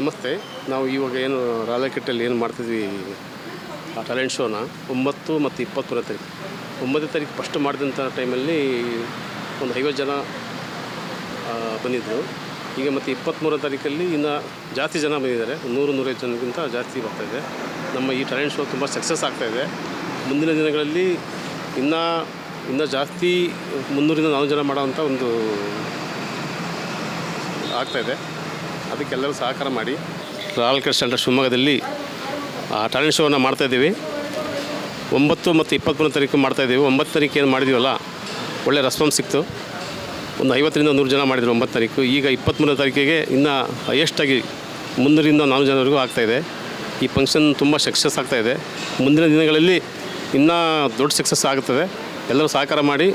ನಮಸ್ತೆ. ನಾವು ಇವಾಗ ಏನು ರಾಯಲಕಿಟ್ಟಲ್ಲಿ ಏನು ಮಾಡ್ತಿದ್ವಿ ಆ ಟ್ಯಾಲೆಂಟ್ ಶೋನ 9 ಮತ್ತು 23ನೇ ತಾರೀಕು. 9ನೇ ತಾರೀಕು ಫಸ್ಟ್ ಮಾಡಿದಂಥ ಟೈಮಲ್ಲಿ ಒಂದು 50 ಜನ ಬಂದಿದ್ದರು. ಈಗ ಮತ್ತು 23ನೇ ತಾರೀಕಲ್ಲಿ ಇನ್ನು ಜಾಸ್ತಿ ಜನ ಬಂದಿದ್ದಾರೆ. 100-105 ಜನಕ್ಕಿಂತ ಜಾಸ್ತಿ ಬರ್ತಾಯಿದೆ. ನಮ್ಮ ಈ ಟ್ಯಾಲೆಂಟ್ ಶೋ ತುಂಬ ಸಕ್ಸಸ್ ಆಗ್ತಾಯಿದೆ. ಮುಂದಿನ ದಿನಗಳಲ್ಲಿ ಇನ್ನೂ ಜಾಸ್ತಿ 300-400 ಜನ ಮಾಡೋವಂಥ ಒಂದು ಆಗ್ತಾಯಿದೆ. ಅದಕ್ಕೆಲ್ಲರೂ ಸಹಕಾರ ಮಾಡಿ. ರಾಯಲ್ ಸೆಂಟರ್ ಶಿವಮೊಗ್ಗದಲ್ಲಿ ಟ್ಯಾಲೆಂಟ್ ಶೋವನ್ನು ಮಾಡ್ತಾಯಿದ್ದೀವಿ. 9 ಮತ್ತು 23ನೇ ತಾರೀಕು ಮಾಡ್ತಾಯಿದ್ದೀವಿ. 9 ತಾರೀಕು ಏನು ಮಾಡಿದ್ದೀವಲ್ಲ, ಒಳ್ಳೆ ರೆಸ್ಪಾನ್ಸ್ ಸಿಕ್ತು. ಒಂದು 50-100 ಜನ ಮಾಡಿದರು 9 ತಾರೀಕು. ಈಗ 23ನೇ ತಾರೀಕಿಗೆ ಇನ್ನೂ ಹೈಯೆಸ್ಟಾಗಿ 300-400 ಜನವರೆಗೂ ಆಗ್ತಾಯಿದೆ. ಈ ಫಂಕ್ಷನ್ ತುಂಬ ಸಕ್ಸಸ್ ಆಗ್ತಾಯಿದೆ. ಮುಂದಿನ ದಿನಗಳಲ್ಲಿ ಇನ್ನೂ ದೊಡ್ಡ ಸಕ್ಸಸ್ ಆಗುತ್ತದೆ. ಎಲ್ಲರೂ ಸಹಕಾರ ಮಾಡಿ.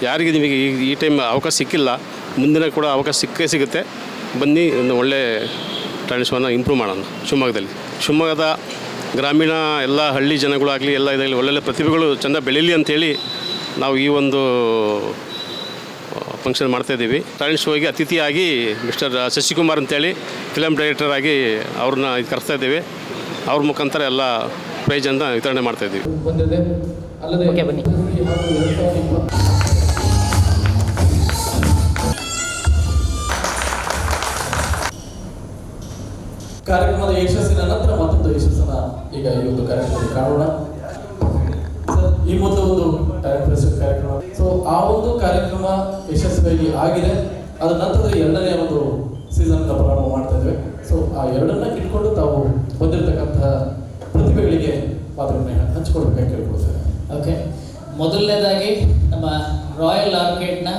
ಯಾರಿಗೆ ನಿಮಗೆ ಈ ಟೈಮ್ ಅವಕಾಶ ಸಿಕ್ಕಿಲ್ಲ, ಮುಂದಿನ ಕೂಡ ಅವಕಾಶ ಸಿಗುತ್ತೆ. ಬನ್ನಿ, ಒಂದು ಒಳ್ಳೆ ಟ್ಯಾಲೆಂಟ್ ಶೋನ ಇಂಪ್ರೂವ್ ಮಾಡೋಣ ಶಿವಮೊಗ್ಗದಲ್ಲಿ. ಶಿವಮೊಗ್ಗದ ಗ್ರಾಮೀಣ ಎಲ್ಲ ಹಳ್ಳಿ ಜನಗಳಾಗಲಿ ಎಲ್ಲ ಇದಾಗಲಿ ಒಳ್ಳೊಳ್ಳೆ ಪ್ರತಿಭೆಗಳು ಚೆಂದ ಬೆಳೀಲಿ ಅಂಥೇಳಿ ನಾವು ಈ ಒಂದು ಫಂಕ್ಷನ್ ಮಾಡ್ತಾಯಿದ್ದೀವಿ. ಟ್ಯಾಲೆಂಟ್ ಶೋಗೆ ಅತಿಥಿಯಾಗಿ ಮಿಸ್ಟರ್ ಶಶಿಕುಮಾರ್ ಅಂತೇಳಿ ಫಿಲಮ್ ಡೈರೆಕ್ಟರ್ ಆಗಿ ಅವ್ರನ್ನ ಕರೆಸ್ತಾ ಇದ್ದೀವಿ. ಅವ್ರ ಮುಖಾಂತರ ಎಲ್ಲ ಪ್ರೈಜನ್ನು ವಿತರಣೆ ಮಾಡ್ತಾಯಿದ್ದೀವಿ. ಕಾರ್ಯಕ್ರಮದ ಯಶಸ್ಸಿನ ನಂತರ ಮತ್ತೊಂದು ಯಶಸ್ಸನ್ನ ಈಗ ಈ ಒಂದು ಕಾರ್ಯಕ್ರಮದಲ್ಲಿ ಕಾಣೋಣ. ಈ ಮೊದಲು ಒಂದು ಟ್ಯಾಲೆಂಟ್ ಕಾರ್ಯಕ್ರಮ, ಸೊ ಆ ಒಂದು ಕಾರ್ಯಕ್ರಮ ಯಶಸ್ವಿಯಾಗಿ ಆಗಿದೆ. ಅದ ನಂತರ 2ನೇ ಒಂದು ಸೀಸನ್ ಪ್ರಾರಂಭ ಮಾಡ್ತಾ ಇದ್ವಿ. ಸೊ ಆ 2ನ್ನ ಇಟ್ಕೊಂಡು ತಾವು ಬಂದಿರತಕ್ಕಂತಹ ಪ್ರತಿಭೆಗಳಿಗೆ ಮಾತುಗಳನ್ನ ಹಂಚಿಕೊಳ್ಬೇಕಾಗಿ ಕೇಳ್ಕೊಳ್ತೇವೆ. ಓಕೆ, ಮೊದಲನೇದಾಗಿ ನಮ್ಮ ರಾಯಲ್ ಆರ್ಕಿಡ್ನ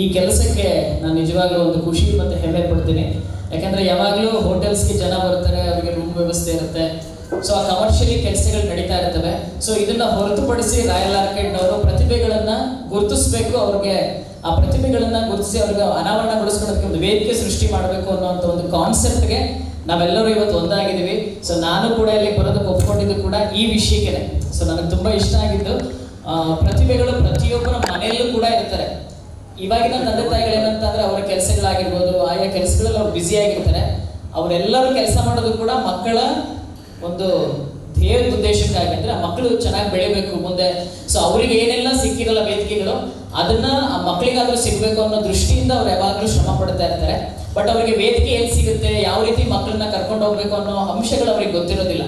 ಈ ಕೆಲಸಕ್ಕೆ ನಾನು ನಿಜವಾಗ್ಲೂ ಒಂದು ಖುಷಿ ಮತ್ತು ಹೆಮ್ಮೆ ಪಡ್ತೀನಿ. ಯಾಕಂದರೆ ಯಾವಾಗಲೂ ಹೋಟೆಲ್ಸ್ಗೆ ಜನ ಬರ್ತಾರೆ, ಅವರಿಗೆ ರೂಮ್ ವ್ಯವಸ್ಥೆ ಇರುತ್ತೆ. ಸೊ ಆ ಕಮರ್ಷಿಯಲಿ ಕೆಲಸಗಳು ನಡೀತಾ ಇರ್ತವೆ. ಸೊ ಇದನ್ನು ಹೊರತುಪಡಿಸಿ ರಾಯಲ್ ಆರ್ಕಿಡ್ನವರು ಪ್ರತಿಭೆಗಳನ್ನು ಗುರುತಿಸಬೇಕು, ಅವ್ರಿಗೆ ಆ ಪ್ರತಿಭೆಗಳನ್ನು ಗುರುತಿಸಿ ಅವ್ರಿಗೆ ಅನಾವರಣಗೊಳಿಸ್ಕೊಳ್ಳೋದಕ್ಕೆ ಒಂದು ವೇದಿಕೆ ಸೃಷ್ಟಿ ಮಾಡಬೇಕು ಅನ್ನೋಂಥ ಒಂದು ಕಾನ್ಸೆಪ್ಟ್ಗೆ ನಾವೆಲ್ಲರೂ ಇವತ್ತು ಒಂದಾಗಿದ್ದೀವಿ. ಸೊ ನಾನು ಕೂಡ ಇಲ್ಲಿ ಬರೋದಕ್ಕೆ ಒಪ್ಕೊಂಡಿದ್ದು ಕೂಡ ಈ ವಿಷಯಕ್ಕೆ. ಸೊ ನನಗೆ ತುಂಬ ಇಷ್ಟ ಆಗಿದ್ದು, ಪ್ರತಿಭೆಗಳು ಪ್ರತಿಯೊಬ್ಬರ ಮನೆಯಲ್ಲೂ ಕೂಡ ಇರ್ತಾರೆ. ಇವಾಗಿನ ತಂದೆ ತಾಯಿಗಳೇನಂತಂದ್ರೆ ಅವರ ಕೆಲಸಗಳಾಗಿರ್ಬೋದು, ಆಯಾ ಕೆಲಸಗಳಲ್ಲಿ ಅವ್ರು ಬ್ಯುಸಿ ಆಗಿರ್ತಾರೆ. ಅವರೆಲ್ಲರೂ ಕೆಲಸ ಮಾಡೋದು ಕೂಡ ಮಕ್ಕಳ ಒಂದು ಧ್ಯೇಯ ಉದ್ದೇಶಕ್ಕಾಗಿ, ಅಂದರೆ ಆ ಮಕ್ಕಳು ಚೆನ್ನಾಗಿ ಬೆಳಿಬೇಕು ಮುಂದೆ. ಸೊ ಅವರಿಗೆ ಏನೆಲ್ಲ ಸಿಕ್ಕಿರಲ್ಲ ವೇದಿಕೆಗಳು, ಅದನ್ನ ಆ ಮಕ್ಕಳಿಗಾದ್ರೂ ಸಿಗಬೇಕು ಅನ್ನೋ ದೃಷ್ಟಿಯಿಂದ ಅವ್ರು ಯಾವಾಗಲೂ ಶ್ರಮ ಪಡ್ತಾ ಇರ್ತಾರೆ. ಬಟ್ ಅವರಿಗೆ ವೇದಿಕೆ ಎಲ್ಲಿ ಸಿಗುತ್ತೆ, ಯಾವ ರೀತಿ ಮಕ್ಕಳನ್ನ ಕರ್ಕೊಂಡು ಹೋಗ್ಬೇಕು ಅನ್ನೋ ಅಂಶಗಳು ಅವ್ರಿಗೆ ಗೊತ್ತಿರೋದಿಲ್ಲ.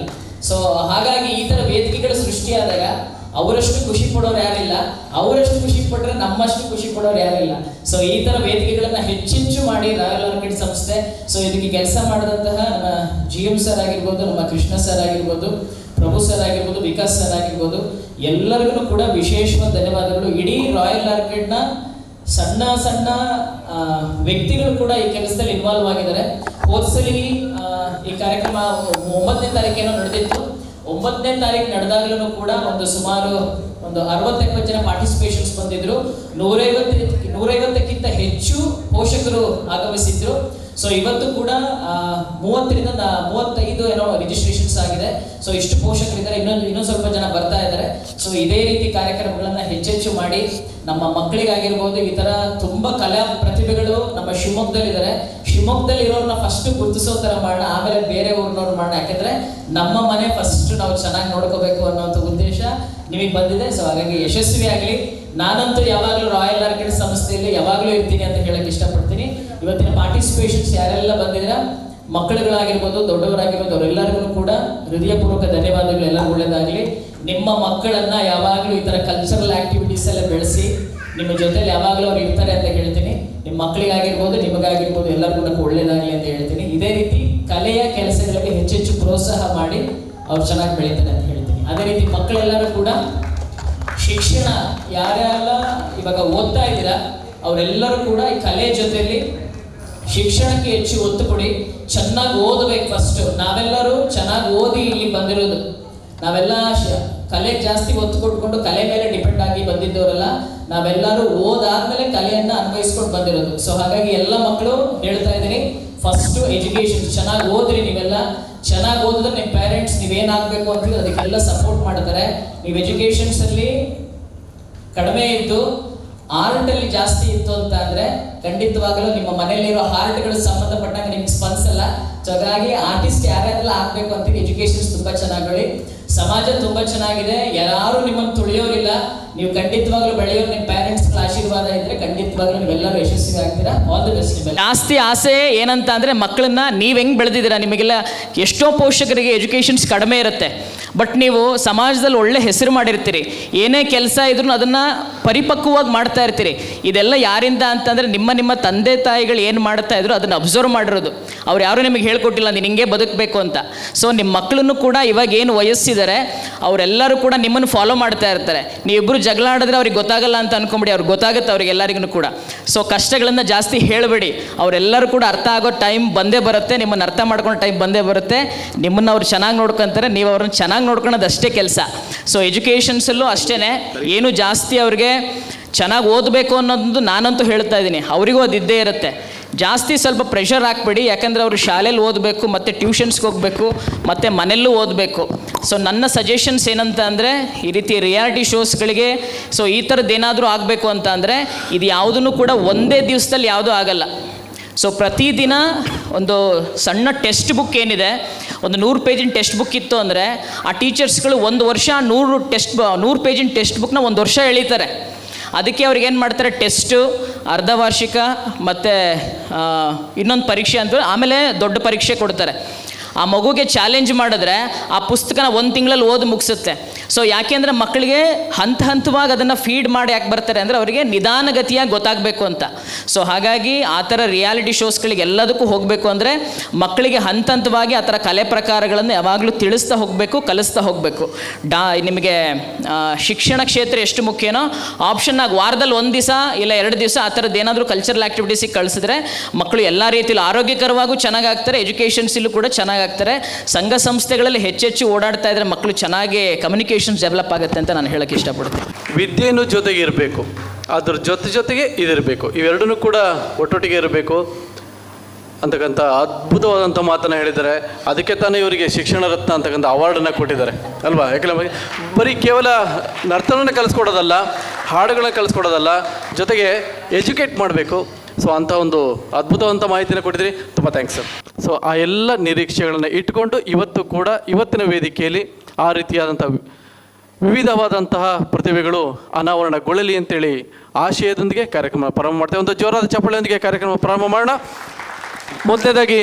ಸೊ ಹಾಗಾಗಿ ಈ ಥರ ವೇದಿಕೆಗಳು ಸೃಷ್ಟಿಯಾದಾಗ ಅವರಷ್ಟು ಖುಷಿ ಪಡೋರು ಯಾರಿಲ್ಲ, ಅವರಷ್ಟು ಖುಷಿ ಪಟ್ಟರೆ ನಮ್ಮಷ್ಟು ಖುಷಿ ಪಡೋರು ಯಾರಿಲ್ಲ. ಸೊ ಈ ಥರ ವೇದಿಕೆಗಳನ್ನ ಹೆಚ್ಚೆಚ್ಚು ಮಾಡಿ ರಾಯಲ್ ಆರ್ಕಿಡ್ ಸಂಸ್ಥೆ ಸೊ ಇದಕ್ಕೆ ಕೆಲಸ ಮಾಡಿದಂತಹ ನಮ್ಮ GM ಸರ್ ಆಗಿರ್ಬೋದು, ನಮ್ಮ ಕೃಷ್ಣ ಸರ್ ಆಗಿರ್ಬೋದು, ಪ್ರಭು ಸರ್ ಆಗಿರ್ಬೋದು, ವಿಕಾಸ್ ಸರ್ ಆಗಿರ್ಬೋದು, ಎಲ್ಲರಿಗೂ ಕೂಡ ವಿಶೇಷವಾದ ಧನ್ಯವಾದಗಳು. ಇಡೀ ರಾಯಲ್ ಆರ್ಕಿಡ್ನ ಸಣ್ಣ ಸಣ್ಣ ವ್ಯಕ್ತಿಗಳು ಕೂಡ ಈ ಕೆಲಸದಲ್ಲಿ ಇನ್ವಾಲ್ವ್ ಆಗಿದ್ದಾರೆ. ಹೋದ್ಸಲಿ ಈ ಕಾರ್ಯಕ್ರಮ 9ನೇ ತಾರೀಕೇನೋ ನಡೆದಿತ್ತು. 9ನೇ ತಾರೀಕು ನಡೆದಾಗಲೂ ಕೂಡ ಸುಮಾರು 60-70 ಜನ ಪಾರ್ಟಿಸಿಪೇಷನ್ಸ್ ಬಂದಿದ್ರು. 150ಕ್ಕಿಂತ ಹೆಚ್ಚು ಪೋಷಕರು ಆಗಮಿಸಿದ್ರು. ಸೊ ಇವತ್ತು ಕೂಡ 30-35 ಏನೋ ರಿಜಿಸ್ಟ್ರೇಷನ್ಸ್ ಆಗಿದೆ. ಸೊ ಇಷ್ಟು ಪೋಷಕರಿದ್ದಾರೆ, ಇನ್ನೊಂದು ಸ್ವಲ್ಪ ಜನ ಬರ್ತಾ ಇದ್ದಾರೆ. ಸೊ ಇದೇ ರೀತಿ ಕಾರ್ಯಕ್ರಮಗಳನ್ನ ಹೆಚ್ಚೆಚ್ಚು ಮಾಡಿ ನಮ್ಮ ಮಕ್ಕಳಿಗಾಗಿರ್ಬೋದು, ಈ ತರ ತುಂಬಾ ಕಲಾ ಪ್ರತಿಭೆಗಳು ನಮ್ಮ ಶಿವಮೊಗ್ಗದಲ್ಲಿದ್ದಾರೆ. ಶಿವಮೊಗ್ಗದಲ್ಲಿ ಇರೋರನ್ನ ಫಸ್ಟ್ ಗುರುತಿಸೋ ತರ ಮಾಡೋಣ, ಆಮೇಲೆ ಬೇರೆ ಊರಿನವ್ರು ಮಾಡೋಣ. ಯಾಕಂದ್ರೆ ನಮ್ಮ ಮನೆ ಫಸ್ಟ್ ನಾವು ಚೆನ್ನಾಗಿ ನೋಡ್ಕೋಬೇಕು ಅನ್ನೋಂಥ ಉದ್ದೇಶ ನಿಮಗೆ ಬಂದಿದೆ. ಸೊ ಹಾಗಾಗಿ ಯಶಸ್ವಿ ಆಗಲಿ. ನಾನಂತೂ ಯಾವಾಗಲೂ ರಾಯಲ್ ಆರ್ಕಿಡ್ ಸಂಸ್ಥೆಯಲ್ಲಿ ಯಾವಾಗಲೂ ಇರ್ತೀನಿ ಅಂತ ಹೇಳಕ್ ಇಷ್ಟಪಡ್ತೀನಿ. ಇವತ್ತಿನ ಪಾರ್ಟಿಸಿಪೇಷನ್ಸ್ ಯಾರೆಲ್ಲ ಬಂದಿದ್ದೀರಾ, ಮಕ್ಕಳುಗಳಾಗಿರ್ಬೋದು, ದೊಡ್ಡವರಾಗಿರ್ಬೋದು, ಅವರೆಲ್ಲರಿಗೂ ಕೂಡ ಹೃದಯಪೂರ್ವಕ ಧನ್ಯವಾದಗಳು. ಎಲ್ಲ ಒಳ್ಳೆಯದಾಗಲಿ. ನಿಮ್ಮ ಮಕ್ಕಳನ್ನ ಯಾವಾಗಲೂ ಈ ಥರ ಕಲ್ಚರಲ್ ಆಕ್ಟಿವಿಟೀಸ್ ಎಲ್ಲ ಬೆಳೆಸಿ ನಿಮ್ಮ ಜೊತೆಲಿ ಯಾವಾಗಲೂ ಅವ್ರು ಇರ್ತಾರೆ ಅಂತ ಹೇಳ್ತೀನಿ. ನಿಮ್ಮ ಮಕ್ಕಳಿಗಾಗಿರ್ಬೋದು, ನಿಮಗಾಗಿರ್ಬೋದು, ಎಲ್ಲರಿಗೂ ಒಳ್ಳೆಯದಾಗಲಿ ಅಂತ ಹೇಳ್ತೀನಿ. ಇದೇ ರೀತಿ ಕಲೆಯ ಕೆಲಸಗಳಿಗೆ ಹೆಚ್ಚೆಚ್ಚು ಪ್ರೋತ್ಸಾಹ ಮಾಡಿ ಅವ್ರು ಚೆನ್ನಾಗಿ ಬೆಳೀತಾರೆ ಅಂತ ಹೇಳ್ತೀನಿ. ಅದೇ ರೀತಿ ಮಕ್ಕಳೆಲ್ಲರೂ ಕೂಡ ಶಿಕ್ಷಣ ಯಾರೆಲ್ಲ ಇವಾಗ ಓದ್ತಾ ಇದ್ದೀರಾ ಅವರೆಲ್ಲರೂ ಕೂಡ ಈ ಕಲೆ ಜೊತೆಯಲ್ಲಿ ಶಿಕ್ಷಣಕ್ಕೆ ಹೆಚ್ಚು ಒತ್ತು ಕೊಡಿ. ಚೆನ್ನಾಗಿ ಓದಬೇಕು ಫಸ್ಟ್. ನಾವೆಲ್ಲರೂ ಚೆನ್ನಾಗಿ ಓದಿ ಇಲ್ಲಿ ಬಂದಿರೋದು. ನಾವೆಲ್ಲ ಕಲೆಗೆ ಜಾಸ್ತಿ ಒತ್ತು ಕೊಟ್ಕೊಂಡು ಕಲೆ ಮೇಲೆ ಡಿಪೆಂಡ್ ಆಗಿ ಬಂದಿದ್ದವರಲ್ಲ, ನಾವೆಲ್ಲರೂ ಓದಾದ್ಮೇಲೆ ಕಲೆಯನ್ನು ಅನ್ವಯಿಸ್ಕೊಂಡು ಬಂದಿರೋದು. ಸೊ ಹಾಗಾಗಿ ಎಲ್ಲ ಮಕ್ಕಳು ಹೇಳ್ತಾ ಇದ್ದೀನಿ, ಫಸ್ಟು ಎಜುಕೇಶನ್ ಚೆನ್ನಾಗಿ ಓದ್ರಿ. ನೀವೆಲ್ಲ ಚೆನ್ನಾಗಿ ಓದಿದ್ರೆ ನಿಮ್ಮ ಪೇರೆಂಟ್ಸ್ ನೀವೇನಾಗಬೇಕು ಅಂತ ಅದಕ್ಕೆಲ್ಲ ಸಪೋರ್ಟ್ ಮಾಡ್ತಾರೆ. ನೀವು ಎಜುಕೇಷನ್ಸಲ್ಲಿ ಕಡಿಮೆ ಇದ್ದು ಆರ್ಟಲ್ಲಿ ಜಾಸ್ತಿ ಇತ್ತು ಅಂತ ಅಂದರೆ ಖಂಡಿತವಾಗಲೂ ನಿಮ್ಮ ಮನೆಯಲ್ಲಿರೋ ಹಾರ್ಟ್ಗಳು ಸಂಬಂಧಪಟ್ಟಂಗೆ ನಿಮ್ಗೆ ಸ್ಪಂದಿಸಲ್ಲ. ಸೊ ಹಾಗಾಗಿ ಆರ್ಟಿಸ್ಟ್ ಯಾರ್ಯಾರೆಲ್ಲ ಆಗಬೇಕು ಅಂತೀವಿ, ಎಜುಕೇಷನ್ಸ್ ತುಂಬ ಚೆನ್ನಾಗಿ, ಸಮಾಜ ತುಂಬ ಚೆನ್ನಾಗಿದೆ, ಯಾರು ನಿಮ್ಮನ್ನು ತುಳಿಯೋರಿಲ್ಲ. ನೀವು ಖಂಡಿತವಾಗ್ಲೂ ಬೆಳೆಯೋ ನಿಮ್ಮ ಪೇರೆಂಟ್ಸ್ಗಳ ಆಶೀರ್ವಾದ ಇದ್ರೆ ಖಂಡಿತವಾಗ್ಲೂ ನೀವೆಲ್ಲರೂ ಯಶಸ್ವಿ ಆಗ್ತೀರಾ. All the best. ಜಾಸ್ತಿ ಆಸೆ ಏನಂತ ಅಂದರೆ ಮಕ್ಕಳನ್ನ ನೀವು ಹೆಂಗೆ ಬೆಳೆದಿದ್ದೀರಾ. ನಿಮಗೆಲ್ಲ ಎಷ್ಟೋ ಪೋಷಕರಿಗೆ ಎಜುಕೇಷನ್ಸ್ ಕಡಿಮೆ ಇರುತ್ತೆ, ಬಟ್ ನೀವು ಸಮಾಜದಲ್ಲಿ ಒಳ್ಳೆ ಹೆಸರು ಮಾಡಿರ್ತೀರಿ. ಏನೇ ಕೆಲಸ ಇದ್ರೂ ಅದನ್ನು ಪರಿಪಕ್ವವಾಗಿ ಮಾಡ್ತಾ ಇರ್ತೀರಿ. ಇದೆಲ್ಲ ಯಾರಿಂದ ಅಂತಂದರೆ ನಿಮ್ಮ ತಂದೆ ತಾಯಿಗಳು ಏನು ಮಾಡ್ತಾ ಇದ್ರು ಅದನ್ನು ಅಬ್ಸರ್ವ್ ಮಾಡಿರೋದು. ಅವ್ರು ಯಾರೂ ನಿಮಗೆ ಹೇಳ್ಕೊಟ್ಟಿಲ್ಲ ನೀನು ಹಿಂಗೆ ಬದುಕಬೇಕು ಅಂತ. ಸೊ ನಿಮ್ಮ ಮಕ್ಕಳನ್ನು ಕೂಡ ಇವಾಗ ಏನು ವಯಸ್ಸಿದ್ದಾರೆ ಅವರೆಲ್ಲರೂ ಕೂಡ ನಿಮ್ಮನ್ನು ಫಾಲೋ ಮಾಡ್ತಾ ಇರ್ತಾರೆ. ನೀವಿಬ್ಬರು ಜಗಳ ಆಡಿದ್ರೆ ಅವ್ರಿಗೆ ಗೊತ್ತಾಗಲ್ಲ ಅಂತ ಅನ್ಕೊಂಬಿಡಿ, ಅವ್ರಿಗೆ ಗೊತ್ತಾಗುತ್ತೆ ಅವ್ರಿಗೆ ಎಲ್ಲರಿಗೂ ಕೂಡ. ಸೊ ಕಷ್ಟಗಳನ್ನು ಜಾಸ್ತಿ ಹೇಳಬೇಡಿ, ಅವರೆಲ್ಲರೂ ಕೂಡ ಅರ್ಥ ಆಗೋ ಟೈಮ್ ಬಂದೇ ಬರುತ್ತೆ, ನಿಮ್ಮನ್ನು ಅರ್ಥ ಮಾಡ್ಕೊಳ್ಳೋ ಟೈಮ್ ಬಂದೇ ಬರುತ್ತೆ. ನಿಮ್ಮನ್ನು ಅವ್ರು ಚೆನ್ನಾಗಿ ನೋಡ್ಕೊತಾರೆ, ನೀವು ಅವ್ರನ್ನ ಚೆನ್ನಾಗಿ ನೋಡ್ಕೊಳ್ಳೋದು ಅಷ್ಟೇ ಕೆಲಸ. ಸೊ ಎಜುಕೇಷನ್ಸಲ್ಲೂ ಅಷ್ಟೇ, ಏನು ಜಾಸ್ತಿ ಅವ್ರಿಗೆ ಚೆನ್ನಾಗಿ ಓದಬೇಕು ಅನ್ನೋದು ನಾನಂತೂ ಹೇಳ್ತಾ ಇದ್ದೀನಿ, ಅವರಿಗೂ ಅದು ಇದ್ದೇ ಇರುತ್ತೆ. ಜಾಸ್ತಿ ಸ್ವಲ್ಪ ಪ್ರೆಷರ್ ಹಾಕ್ಬೇಡಿ, ಯಾಕಂದರೆ ಅವರು ಶಾಲೆಯಲ್ಲಿ ಓದಬೇಕು, ಮತ್ತು ಟ್ಯೂಷನ್ಸ್ಗೆ ಹೋಗಬೇಕು, ಮತ್ತು ಮನೆಯಲ್ಲೂ ಓದಬೇಕು. ಸೊ ನನ್ನ ಸಜೆಷನ್ಸ್ ಏನಂತ ಅಂದರೆ ಈ ರೀತಿ ರಿಯಾಲಿಟಿ ಶೋಸ್ಗಳಿಗೆ ಸೊ ಈ ಥರದ್ದು ಏನಾದರೂ ಆಗಬೇಕು ಅಂತ ಅಂದರೆ ಇದು ಯಾವುದೂ ಕೂಡ ಒಂದೇ ದಿವಸದಲ್ಲಿ ಯಾವುದೂ ಆಗಲ್ಲ. ಸೊ ಪ್ರತಿದಿನ ಒಂದು ಸಣ್ಣ ಟೆಕ್ಸ್ಟ್ ಬುಕ್ ಏನಿದೆ, ಒಂದು 100 ಪೇಜಿನ ಟೆಕ್ಸ್ಟ್ ಬುಕ್ ಇತ್ತು ಅಂದರೆ ಆ ಟೀಚರ್ಸ್ಗಳು ಒಂದು ವರ್ಷ 100 ಪೇಜಿನ ಟೆಕ್ಸ್ಟ್ ಬುಕ್ನ ಒಂದು ವರ್ಷ ಎಳೀತಾರೆ. ಅದಕ್ಕೆ ಅವ್ರಿಗೆ ಏನು ಮಾಡ್ತಾರೆ, ಟೆಸ್ಟು, ಅರ್ಧ ವಾರ್ಷಿಕ ಮತ್ತು ಇನ್ನೊಂದು ಪರೀಕ್ಷೆ ಅಂತ, ಆಮೇಲೆ ದೊಡ್ಡ ಪರೀಕ್ಷೆ ಕೊಡ್ತಾರೆ. ಆ ಮಗುಗೆ ಚಾಲೆಂಜ್ ಮಾಡಿದ್ರೆ ಆ ಪುಸ್ತಕನ 1 ತಿಂಗಳಲ್ಲಿ ಓದಿ ಮುಗಿಸುತ್ತೆ. ಸೊ ಯಾಕೆಂದರೆ ಮಕ್ಕಳಿಗೆ ಹಂತವಾಗಿ ಅದನ್ನು ಫೀಡ್ ಮಾಡಿ ಯಾಕೆ ಬರ್ತಾರೆ ಅಂದರೆ ಅವರಿಗೆ ನಿಧಾನಗತಿಯಾಗಿ ಗೊತ್ತಾಗಬೇಕು ಅಂತ. ಸೊ ಹಾಗಾಗಿ ಆ ಥರ ರಿಯಾಲಿಟಿ ಶೋಸ್ಗಳಿಗೆ ಎಲ್ಲದಕ್ಕೂ ಹೋಗಬೇಕು ಅಂದರೆ ಮಕ್ಕಳಿಗೆ ಹಂತವಾಗಿ ಆ ಥರ ಕಲೆ ಪ್ರಕಾರಗಳನ್ನು ಯಾವಾಗಲೂ ತಿಳಿಸ್ತಾ ಹೋಗಬೇಕು, ಕಲಿಸ್ತಾ ಹೋಗಬೇಕು. ನಿಮಗೆ ಶಿಕ್ಷಣ ಕ್ಷೇತ್ರ ಎಷ್ಟು ಮುಖ್ಯನೋ ಆಪ್ಷನ್ನಾಗಿ ವಾರದಲ್ಲಿ 1 ದಿವಸ ಇಲ್ಲ 2 ದಿವಸ ಆ ಥರದ್ದು ಏನಾದರೂ ಕಲ್ಚರಲ್ ಆ್ಯಕ್ಟಿವಿಟೀಸಿಗೆ ಕಳಿಸಿದ್ರೆ ಮಕ್ಕಳು ಎಲ್ಲ ರೀತಿಯಲ್ಲಿ ಆರೋಗ್ಯಕರವಾಗೂ ಚೆನ್ನಾಗಾಗ್ತಾರೆ, ಎಜುಕೇಷನ್ಸಲ್ಲೂ ಕೂಡ ಚೆನ್ನಾಗಾಗ್ತಾರೆ. ಸಂಘ ಸಂಸ್ಥೆಗಳಲ್ಲಿ ಹೆಚ್ಚೆಚ್ಚು ಓಡಾಡ್ತಾ ಇದ್ದರೆ ಮಕ್ಕಳು ಚೆನ್ನಾಗಿ ಕಮ್ಯುನಿಕೇಷನ್ಸ್ ಡೆವಲಪ್ ಆಗುತ್ತೆ ಅಂತ ನಾನು ಹೇಳೋಕ್ಕೆ ಇಷ್ಟಪಡ್ತೀನಿ. ವಿದ್ಯೆಯೂ ಜೊತೆಗೆ ಇರಬೇಕು, ಅದ್ರ ಜೊತೆಗೆ ಇದಿರಬೇಕು, ಇವೆರಡೂ ಕೂಡ ಒಟ್ಟೊಟ್ಟಿಗೆ ಇರಬೇಕು ಅಂತಕ್ಕಂಥ ಅದ್ಭುತವಾದಂಥ ಮಾತನ್ನು ಹೇಳಿದ್ದಾರೆ. ಅದಕ್ಕೆ ತಾನೇ ಇವರಿಗೆ ಶಿಕ್ಷಣ ರತ್ನ ಅಂತಕ್ಕಂಥ ಅವಾರ್ಡನ್ನು ಕೊಟ್ಟಿದ್ದಾರೆ ಅಲ್ವಾ. ಯಾಕೆಂದರೆ ಬರೀ ಕೇವಲ ನರ್ತನವನ್ನು ಕಲಿಸ್ಕೊಡೋದಲ್ಲ, ಹಾಡುಗಳನ್ನ ಕಲಿಸ್ಕೊಡೋದಲ್ಲ, ಜೊತೆಗೆ ಎಜುಕೇಟ್ ಮಾಡಬೇಕು. ಸೊ ಅಂಥ ಒಂದು ಅದ್ಭುತವಂತ ಮಾಹಿತಿನ ಕೊಟ್ಟಿದ್ದೀರಿ, ತುಂಬ ಥ್ಯಾಂಕ್ಸ್ ಸರ್. ಸೊ ಆ ಎಲ್ಲ ನಿರೀಕ್ಷೆಗಳನ್ನು ಇಟ್ಕೊಂಡು ಇವತ್ತಿನ ವೇದಿಕೆಯಲ್ಲಿ ಆ ರೀತಿಯಾದಂಥ ವಿವಿಧವಾದಂತಹ ಪ್ರತಿಭೆಗಳು ಅನಾವರಣಗೊಳ್ಳಲಿ ಅಂತೇಳಿ ಆಶಯದೊಂದಿಗೆ ಕಾರ್ಯಕ್ರಮ ಪ್ರಾರಂಭ ಮಾಡ್ತೇವೆ. ಒಂದು ಜೋರಾದ ಚಪ್ಪಾಳೆಯೊಂದಿಗೆ ಕಾರ್ಯಕ್ರಮ ಪ್ರಾರಂಭ ಮಾಡೋಣ. ಮೊದಲನೇದಾಗಿ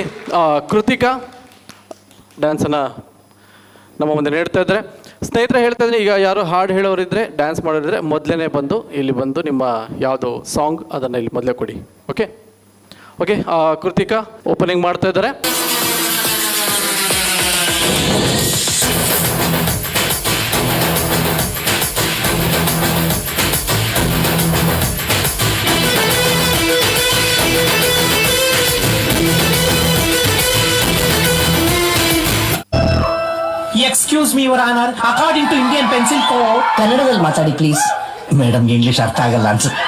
ಕೃತಿಕಾ ಡ್ಯಾನ್ಸನ್ನು ನಮ್ಮ ಮುಂದೆ ನೀಡ್ತಾ ಇದ್ದಾರೆ. ಸ್ನೇಹಿತರೆ ಹೇಳ್ತಾ ಇದ್ದೀನಿ, ಈಗ ಯಾರು ಹಾಡು ಹೇಳೋರಿದ್ದರೆ, ಡ್ಯಾನ್ಸ್ ಮಾಡೋರಿದ್ದರೆ ಮೊದಲೇ ಇಲ್ಲಿ ಬಂದು ನಿಮ್ಮ ಯಾವುದು ಸಾಂಗ್ ಅದನ್ನು ಇಲ್ಲಿ ಮೊದಲೇ ಕೊಡಿ. ಓಕೆ, ಕೃತಿಕಾ ಓಪನಿಂಗ್ ಮಾಡ್ತಾ ಇದ್ದಾರೆ. Excuse me your honour, according to Indian pencil code. ಕನ್ನಡದಲ್ಲಿ ಮಾತಾಡಿ ಪ್ಲೀಸ್. ಮೇಡಮ್ಗೆ ಇಂಗ್ಲಿಷ್ ಅರ್ಥ ಆಗಲ್ಲ ಅನ್ಸುತ್ತೆ.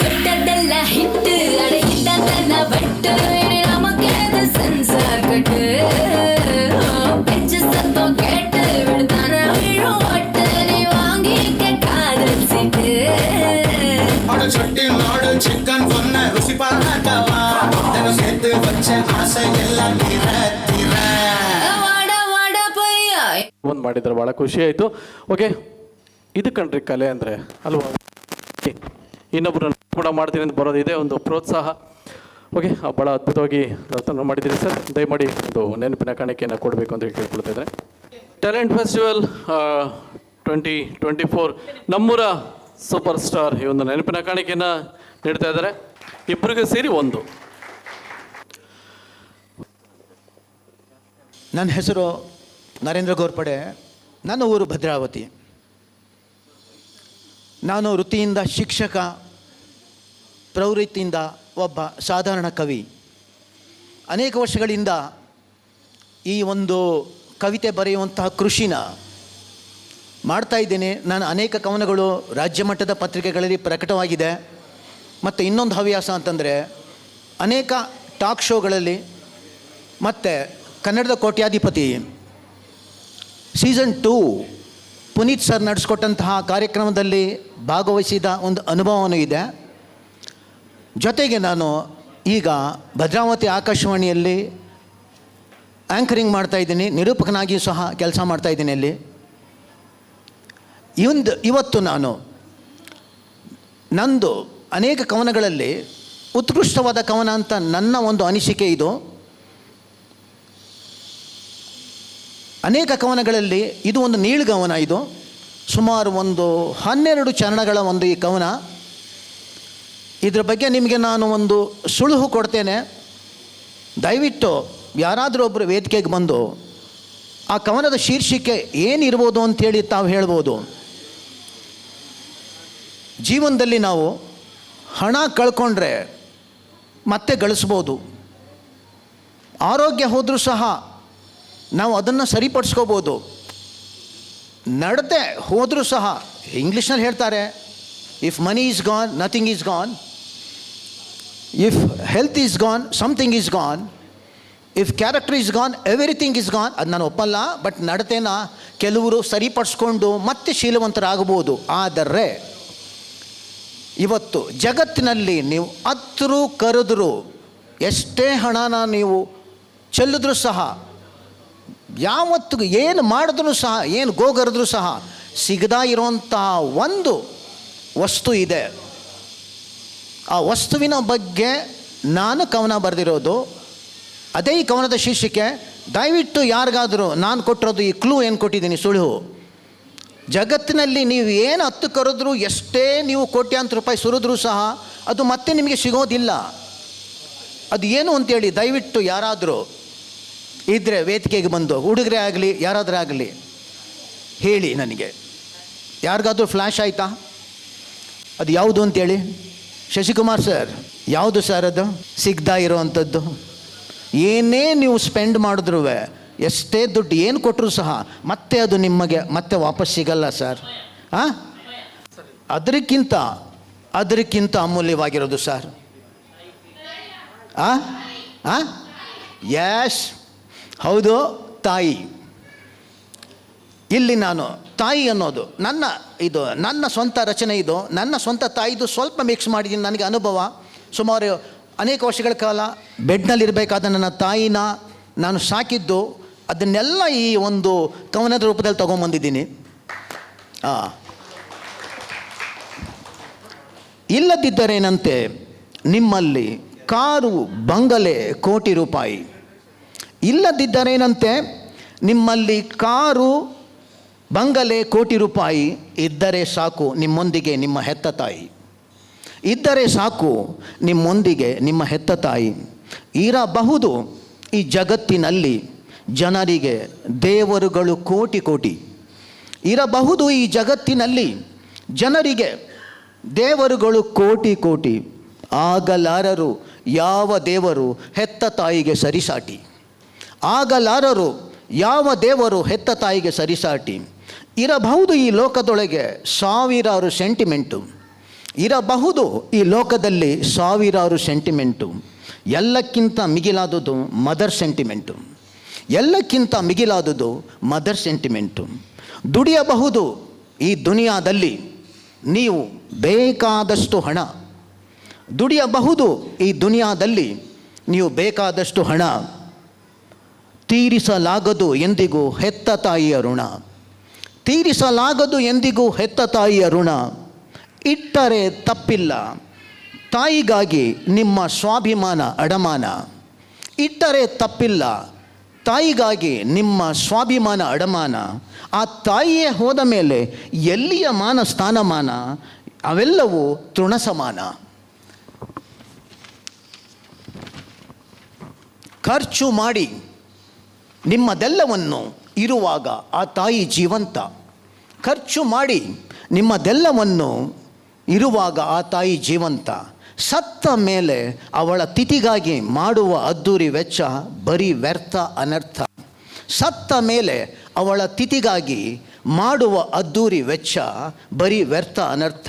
ಕಟ್ಟದೆಲ್ಲ ಹಿಟ್ಟು ಅಡಗಿದ್ದ ತನ್ನ ಬಟ್ಟು ನಮಗೇದ ಸಂಸಾರ ಕಟ್ಟು ಬೆಚ್ಚ ಸತ್ತೋ ಕೆಟ್ಟ ಬಿಡ್ತಾನ ಬೀಳೋ ಒಟ್ಟು ನೀವು ಹಂಗೆ ಕಾದಲ್ಸಿಟ್ಟು சுட்டி நோடு சிக்கன் பொண்ணு ருசி பார்க்கவா சேர்த்து வச்ச ஆசை எல்லாம் தீர தீர ವಾಡ ವಾಡ ಪಯ್ಯ ಒಂದು ಮಾಡಿದ್ರೆ ಭಾಳ ಖುಷಿ ಆಯಿತು. ಓಕೆ, ಇದು ಕಣ್ರಿ ಕಲೆ ಅಂದರೆ ಅಲ್ವಾ. ಇನ್ನೊಬ್ಬರನ್ನು ಕೂಡ ಮಾಡ್ತೀನಿ ಅಂತ ಬರೋದು ಇದೆ ಒಂದು ಪ್ರೋತ್ಸಾಹ. ಓಕೆ, ಭಾಳ ಅದ್ಭುತವಾಗಿ ನರ್ತನ ಮಾಡಿದ್ದೀರಿ ಸರ್. ದಯಮಾಡಿ ಒಂದು ನೆನಪಿನ ಕಾಣಿಕೆಯನ್ನು ಕೊಡಬೇಕು ಅಂತ ಕೇಳ್ಕೊಳ್ತಾ ಇದ್ದಾರೆ. ಟ್ಯಾಲೆಂಟ್ ಫೆಸ್ಟಿವಲ್ 2024 ನಮ್ಮೂರ ಸೂಪರ್ ಸ್ಟಾರ್ ಈ ಒಂದು ನೆನಪಿನ ಕಾಣಿಕೆಯನ್ನು ನೀಡ್ತಾ ಇದ್ದಾರೆ. ಇಬ್ಬರಿಗೂ ಸೇರಿ ಒಂದು. ನನ್ನ ಹೆಸರು ನರೇಂದ್ರ ಗೋರ್ಪಡೆ. ನನ್ನ ಊರು ಭದ್ರಾವತಿ. ನಾನು ವೃತ್ತಿಯಿಂದ ಶಿಕ್ಷಕ, ಪ್ರವೃತ್ತಿಯಿಂದ ಒಬ್ಬ ಸಾಧಾರಣ ಕವಿ. ಅನೇಕ ವರ್ಷಗಳಿಂದ ಈ ಒಂದು ಕವಿತೆ ಬರೆಯುವಂತಹ ಕೃಷಿನ ಮಾಡ್ತಾ ಇದ್ದೇನೆ. ನಾನು ಅನೇಕ ಕವನಗಳು ರಾಜ್ಯ ಮಟ್ಟದ ಪತ್ರಿಕೆಗಳಲ್ಲಿ ಪ್ರಕಟವಾಗಿದೆ. ಮತ್ತು ಇನ್ನೊಂದು ಹವ್ಯಾಸ ಅಂತಂದರೆ ಅನೇಕ ಟಾಕ್ ಶೋಗಳಲ್ಲಿ ಮತ್ತು ಕನ್ನಡದ ಕೋಟ್ಯಾಧಿಪತಿ ಸೀಸನ್ 2 ಪುನೀತ್ ಸರ್ ನಡೆಸ್ಕೊಟ್ಟಂತಹ ಕಾರ್ಯಕ್ರಮದಲ್ಲಿ ಭಾಗವಹಿಸಿದ ಒಂದು ಅನುಭವವೂ ಇದೆ. ಜೊತೆಗೆ ನಾನು ಈಗ ಭದ್ರಾವತಿ ಆಕಾಶವಾಣಿಯಲ್ಲಿ ಆ್ಯಂಕರಿಂಗ್ ಮಾಡ್ತಾಯಿದ್ದೀನಿ, ನಿರೂಪಕನಾಗಿಯೂ ಸಹ ಕೆಲಸ ಮಾಡ್ತಾಯಿದ್ದೀನಿ ಅಲ್ಲಿ. ಇವತ್ತು ನಾನು ನಂದು ಅನೇಕ ಕವನಗಳಲ್ಲಿ ಉತ್ಕೃಷ್ಟವಾದ ಕವನ ಅಂತ ನನ್ನ ಒಂದು ಅನಿಸಿಕೆ ಇದು. ಅನೇಕ ಕವನಗಳಲ್ಲಿ ಇದು ಒಂದು ನೀಳ್ಗವನ. ಇದು ಸುಮಾರು ಒಂದು 12 ಚರಣಗಳ ಒಂದು ಈ ಕವನ. ಇದರ ಬಗ್ಗೆ ನಿಮಗೆ ನಾನು ಒಂದು ಸುಳುಹು ಕೊಡ್ತೇನೆ. ದಯವಿಟ್ಟು ಯಾರಾದರೂ ಒಬ್ಬರು ವೇದಿಕೆಗೆ ಬಂದು ಆ ಕವನದ ಶೀರ್ಷಿಕೆ ಏನಿರ್ಬೋದು ಅಂಥೇಳಿ ತಾವು ಹೇಳ್ಬೋದು. ಜೀವನದಲ್ಲಿ ನಾವು ಹಣ ಕಳ್ಕೊಂಡ್ರೆ ಮತ್ತೆ ಗಳಿಸ್ಬೋದು. ಆರೋಗ್ಯ ಹೋದರೂ ಸಹ ನಾವು ಅದನ್ನು ಸರಿಪಡಿಸ್ಕೋಬೋದು. ನಡತೆ ಹೋದರೂ ಸಹ ಇಂಗ್ಲೀಷ್ನಲ್ಲಿ ಹೇಳ್ತಾರೆ, if money is gone nothing is gone, if health is gone something is gone, if character is gone everything is gone. ಅದು ನಾನು ಒಪ್ಪಲ್ಲ. ಬಟ್ ನಡತೆನ ಕೆಲವರು ಸರಿಪಡಿಸ್ಕೊಂಡು ಮತ್ತೆ ಶೀಲವಂತರಾಗಬಹುದು. ಆದರೆ ಇವತ್ತು ಜಗತ್ತಿನಲ್ಲಿ ನೀವು ಹತ್ತರೂ ಕರೆದರೂ ಎಷ್ಟೇ ಹಣನ ನೀವು ಚೆಲ್ಲಿದ್ರೂ ಸಹ, ಯಾವತ್ತಿಗೂ ಏನು ಮಾಡಿದ್ರೂ ಸಹ, ಏನು ಗೋಗರೆದ್ರೂ ಸಹ ಸಿಗದಾ ಇರುವಂತಹ ಒಂದು ವಸ್ತು ಇದೆ. ಆ ವಸ್ತುವಿನ ಬಗ್ಗೆ ನಾನು ಕವನ ಬರೆದಿರೋದು. ಅದೇ ಈ ಕವನದ ಶೀರ್ಷಿಕೆ. ದಯವಿಟ್ಟು ಯಾರಿಗಾದರೂ ನಾನು ಕೊಟ್ಟಿರೋದು ಈ ಕ್ಲೂ ಏನು ಕೊಟ್ಟಿದ್ದೀನಿ, ಸುಳಿವು. ಜಗತ್ತಿನಲ್ಲಿ ನೀವು ಏನು ಹತ್ತು ಕರೆದ್ರೂ, ಎಷ್ಟೇ ನೀವು ಕೋಟ್ಯಾಂತರ ರೂಪಾಯಿ ಸುರಿದ್ರೂ ಸಹ ಅದು ಮತ್ತೆ ನಿಮಗೆ ಸಿಗೋದಿಲ್ಲ. ಅದು ಏನು ಅಂತೇಳಿ ದಯವಿಟ್ಟು ಯಾರಾದರೂ ಇದ್ದರೆ ವೇದಿಕೆಗೆ ಬಂದು, ಹುಡುಗರೇ ಆಗಲಿ ಯಾರಾದರೂ ಆಗಲಿ ಹೇಳಿ ನನಗೆ. ಯಾರಿಗಾದ್ರೂ ಫ್ಲ್ಯಾಶ್ ಆಯಿತಾ ಅದು ಯಾವುದು ಅಂತೇಳಿ? ಶಶಿಕುಮಾರ್ ಸರ್, ಯಾವುದು ಸರ್ ಅದು? ಸಿಗ್ತಾ ಇರೋವಂಥದ್ದು. ಏನೇ ನೀವು ಸ್ಪೆಂಡ್ ಮಾಡಿದ್ರೂ, ಎಷ್ಟೇ ದುಡ್ಡು ಏನು ಕೊಟ್ಟರೂ ಸಹ ಮತ್ತೆ ಅದು ನಿಮಗೆ ಮತ್ತೆ ವಾಪಸ್ ಸಿಗಲ್ಲ ಸರ್. ಅದಕ್ಕಿಂತ ಅಮೂಲ್ಯವಾಗಿರೋದು ಸರ್. ಎಸ್, ಹೌದು, ತಾಯಿ. ಇಲ್ಲಿ ನಾನು ತಾಯಿ ಅನ್ನೋದು ನನ್ನ ಸ್ವಂತ ರಚನೆ. ಇದು ನನ್ನ ಸ್ವಂತ ತಾಯಿದು ಸ್ವಲ್ಪ ಮಿಕ್ಸ್ ಮಾಡಿದ್ದೀನಿ. ನನಗೆ ಅನುಭವ. ಸುಮಾರು ಅನೇಕ ವರ್ಷಗಳ ಕಾಲ ಬೆಡ್ನಲ್ಲಿರಬೇಕಾದ ನನ್ನ ತಾಯಿನ ನಾನು ಸಾಕಿದ್ದು, ಅದನ್ನೆಲ್ಲ ಈ ಒಂದು ಕವನದ ರೂಪದಲ್ಲಿ ತೊಗೊಂಬಂದಿದ್ದೀನಿ. ಇಲ್ಲದಿದ್ದರೇನಂತೆ ನಿಮ್ಮಲ್ಲಿ ಕಾರು ಬಂಗಲೆ ಕೋಟಿ ರೂಪಾಯಿ. ಇಲ್ಲದಿದ್ದರೇನಂತೆ ನಿಮ್ಮಲ್ಲಿ ಕಾರು ಬಂಗಲೆ ಕೋಟಿ ರೂಪಾಯಿ. ಇದ್ದರೆ ಸಾಕು ನಿಮ್ಮೊಂದಿಗೆ ನಿಮ್ಮ ಹೆತ್ತ ತಾಯಿ. ಇದ್ದರೆ ಸಾಕು ನಿಮ್ಮೊಂದಿಗೆ ನಿಮ್ಮ ಹೆತ್ತ ತಾಯಿ. ಇರಬಹುದು ಈ ಜಗತ್ತಿನಲ್ಲಿ ಜನರಿಗೆ ದೇವರುಗಳು ಕೋಟಿ ಕೋಟಿ. ಇರಬಹುದು ಈ ಜಗತ್ತಿನಲ್ಲಿ ಜನರಿಗೆ ದೇವರುಗಳು ಕೋಟಿ ಕೋಟಿ. ಆಗಲಾರರು ಯಾವ ದೇವರು ಹೆತ್ತ ತಾಯಿಗೆ ಸರಿಸಾಟಿ. ಆಗಲಾರರು ಯಾವ ದೇವರು ಹೆತ್ತ ತಾಯಿಗೆ ಸರಿಸಾಟಿ. ಇರಬಹುದು ಈ ಲೋಕದೊಳಗೆ ಸಾವಿರಾರು ಸೆಂಟಿಮೆಂಟು. ಇರಬಹುದು ಈ ಲೋಕದಲ್ಲಿ ಸಾವಿರಾರು ಸೆಂಟಿಮೆಂಟು, ಎಲ್ಲಕ್ಕಿಂತ ಮಿಗಿಲಾದುದು ಮದರ್ ಸೆಂಟಿಮೆಂಟು. ಎಲ್ಲಕ್ಕಿಂತ ಮಿಗಿಲಾದುದು ಮದರ್ ಸೆಂಟಿಮೆಂಟು. ದುಡಿಯಬಹುದು ಈ ದುನಿಯಾದಲ್ಲಿ ನೀವು ಬೇಕಾದಷ್ಟು ಹಣ, ದುಡಿಯಬಹುದು ಈ ದುನಿಯಾದಲ್ಲಿ ನೀವು ಬೇಕಾದಷ್ಟು ಹಣ. ತೀರಿಸಲಾಗದು ಎಂದಿಗೂ ಹೆತ್ತ ತಾಯಿಯ ಋಣ, ತೀರಿಸಲಾಗದು ಎಂದಿಗೂ ಹೆತ್ತ ತಾಯಿಯ ಋಣ. ಇಟ್ಟರೆ ತಪ್ಪಿಲ್ಲ ತಾಯಿಗಾಗಿ ನಿಮ್ಮ ಸ್ವಾಭಿಮಾನ ಅಡಮಾನ, ಇಟ್ಟರೆ ತಪ್ಪಿಲ್ಲ ತಾಯಿಗಾಗಿ ನಿಮ್ಮ ಸ್ವಾಭಿಮಾನ ಅಡಮಾನ. ಆ ತಾಯಿಯೇ ಹೋದ ಮೇಲೆ ಎಲ್ಲಿಯ ಮಾನ ಸ್ಥಾನಮಾನ, ಅವೆಲ್ಲವೂ ತೃಣ ಸಮಾನ. ಖರ್ಚು ಮಾಡಿ ನಿಮ್ಮದೆಲ್ಲವನ್ನು ಇರುವಾಗ ಆ ತಾಯಿ ಜೀವಂತ, ಖರ್ಚು ಮಾಡಿ ನಿಮ್ಮದೆಲ್ಲವನ್ನು ಇರುವಾಗ ಆ ತಾಯಿ ಜೀವಂತ. ಸತ್ತ ಮೇಲೆ ಅವಳ ತಿಥಿಗಾಗಿ ಮಾಡುವ ಅದ್ದೂರಿ ವೆಚ್ಚ ಬರೀ ವ್ಯರ್ಥ ಅನರ್ಥ. ಸತ್ತ ಮೇಲೆ ಅವಳ ತಿಥಿಗಾಗಿ ಮಾಡುವ ಅದ್ದೂರಿ ವೆಚ್ಚ ಬರೀ ವ್ಯರ್ಥ ಅನರ್ಥ.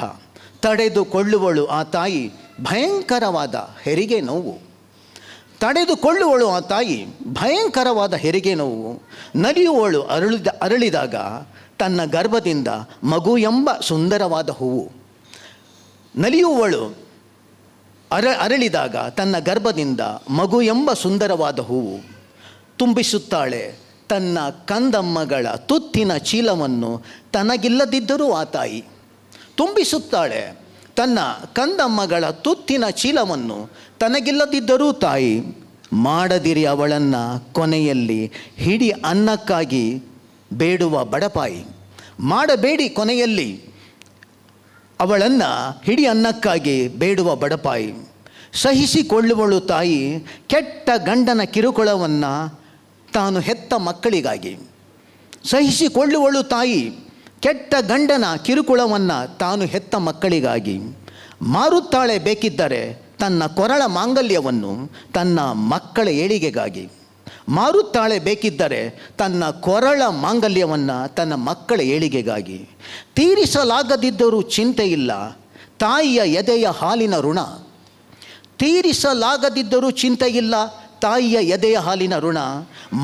ತಡೆದುಕೊಳ್ಳುವಳು ಆ ತಾಯಿ ಭಯಂಕರವಾದ ಹೆರಿಗೆ ನೋವು, ತಡೆದುಕೊಳ್ಳುವಳು ಆ ತಾಯಿ ಭಯಂಕರವಾದ ಹೆರಿಗೆ ನೋವು. ನಲಿಯುವಳು ಅರಳಿದಾಗ ತನ್ನ ಗರ್ಭದಿಂದ ಮಗು ಎಂಬ ಸುಂದರವಾದ ಹೂವು. ನಲಿಯುವಳು ಅರಳಿದಾಗ ತನ್ನ ಗರ್ಭದಿಂದ ಮಗು ಎಂಬ ಸುಂದರವಾದ ಹೂವು. ತುಂಬಿಸುತ್ತಾಳೆ ತನ್ನ ಕಂದಮ್ಮಗಳ ತುತ್ತಿನ ಚೀಲವನ್ನು ತನಗಿಲ್ಲದಿದ್ದರೂ ಆ ತಾಯಿ. ತುಂಬಿಸುತ್ತಾಳೆ ತನ್ನ ಕಂದಮ್ಮಗಳ ತುತ್ತಿನ ಚೀಲವನ್ನು ತನಗಿಲ್ಲದಿದ್ದರೂ ತಾಯಿ. ಮಾಡದಿರಿ ಅವಳನ್ನು ಕೊನೆಯಲ್ಲಿ ಹಿಡಿ ಅನ್ನಕ್ಕಾಗಿ ಬೇಡುವ ಬಡಪಾಯಿ. ಮಾಡಬೇಡಿ ಕೊನೆಯಲ್ಲಿ ಅವಳನ್ನು ಹಿಡಿ ಅನ್ನಕ್ಕಾಗಿ ಬೇಡುವ ಬಡಪಾಯಿ. ಸಹಿಸಿಕೊಳ್ಳುವಳು ತಾಯಿ ಕೆಟ್ಟ ಗಂಡನ ಕಿರುಕುಳವನ್ನು ತಾನು ಹೆತ್ತ ಮಕ್ಕಳಿಗಾಗಿ. ಸಹಿಸಿಕೊಳ್ಳುವಳು ತಾಯಿ ಕೆಟ್ಟ ಗಂಡನ ಕಿರುಕುಳವನ್ನು ತಾನು ಹೆತ್ತ ಮಕ್ಕಳಿಗಾಗಿ. ಮಾರುತ್ತಾಳೆ ಬೇಕಿದ್ದರೆ ತನ್ನ ಕೊರಳ ಮಾಂಗಲ್ಯವನ್ನು ತನ್ನ ಮಕ್ಕಳ ಏಳಿಗೆಗಾಗಿ. ಮಾರುತ್ತಾಳೆ ಬೇಕಿದ್ದರೆ ತನ್ನ ಕೊರಳ ಮಾಂಗಲ್ಯವನ್ನು ತನ್ನ ಮಕ್ಕಳ ಏಳಿಗೆಗಾಗಿ. ತೀರಿಸಲಾಗದಿದ್ದರೂ ಚಿಂತೆ ಇಲ್ಲ ತಾಯಿಯ ಎದೆಯ ಹಾಲಿನ ಋಣ. ತೀರಿಸಲಾಗದಿದ್ದರೂ ಚಿಂತೆ ಇಲ್ಲ ತಾಯಿಯ ಎದೆಯ ಹಾಲಿನ ಋಣ.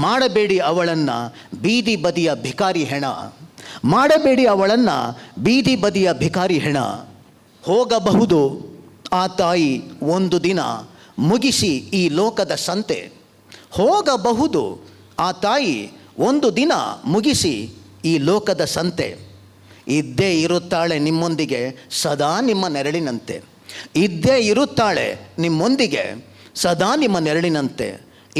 ಮಾಡಬೇಡಿ ಅವಳನ್ನು ಬೀದಿ ಬದಿಯ ಭಿಕಾರಿ ಹೆಣ. ಮಾಡಬೇಡಿ ಅವಳನ್ನು ಬೀದಿ ಬದಿಯ ಭಿಕಾರಿ ಹೆಣ. ಹೋಗಬಹುದು ಆ ತಾಯಿ ಒಂದು ದಿನ ಮುಗಿಸಿ ಈ ಲೋಕದ ಸಂತೆ. ಹೋಗಬಹುದು ಆ ತಾಯಿ ಒಂದು ದಿನ ಮುಗಿಸಿ ಈ ಲೋಕದ ಸಂತೆ. ಇದ್ದೇ ಇರುತ್ತಾಳೆ ನಿಮ್ಮೊಂದಿಗೆ ಸದಾ ನಿಮ್ಮ ನೆರಳಿನಂತೆ. ಇದ್ದೇ ಇರುತ್ತಾಳೆ ನಿಮ್ಮೊಂದಿಗೆ ಸದಾ ನಿಮ್ಮ ನೆರಳಿನಂತೆ.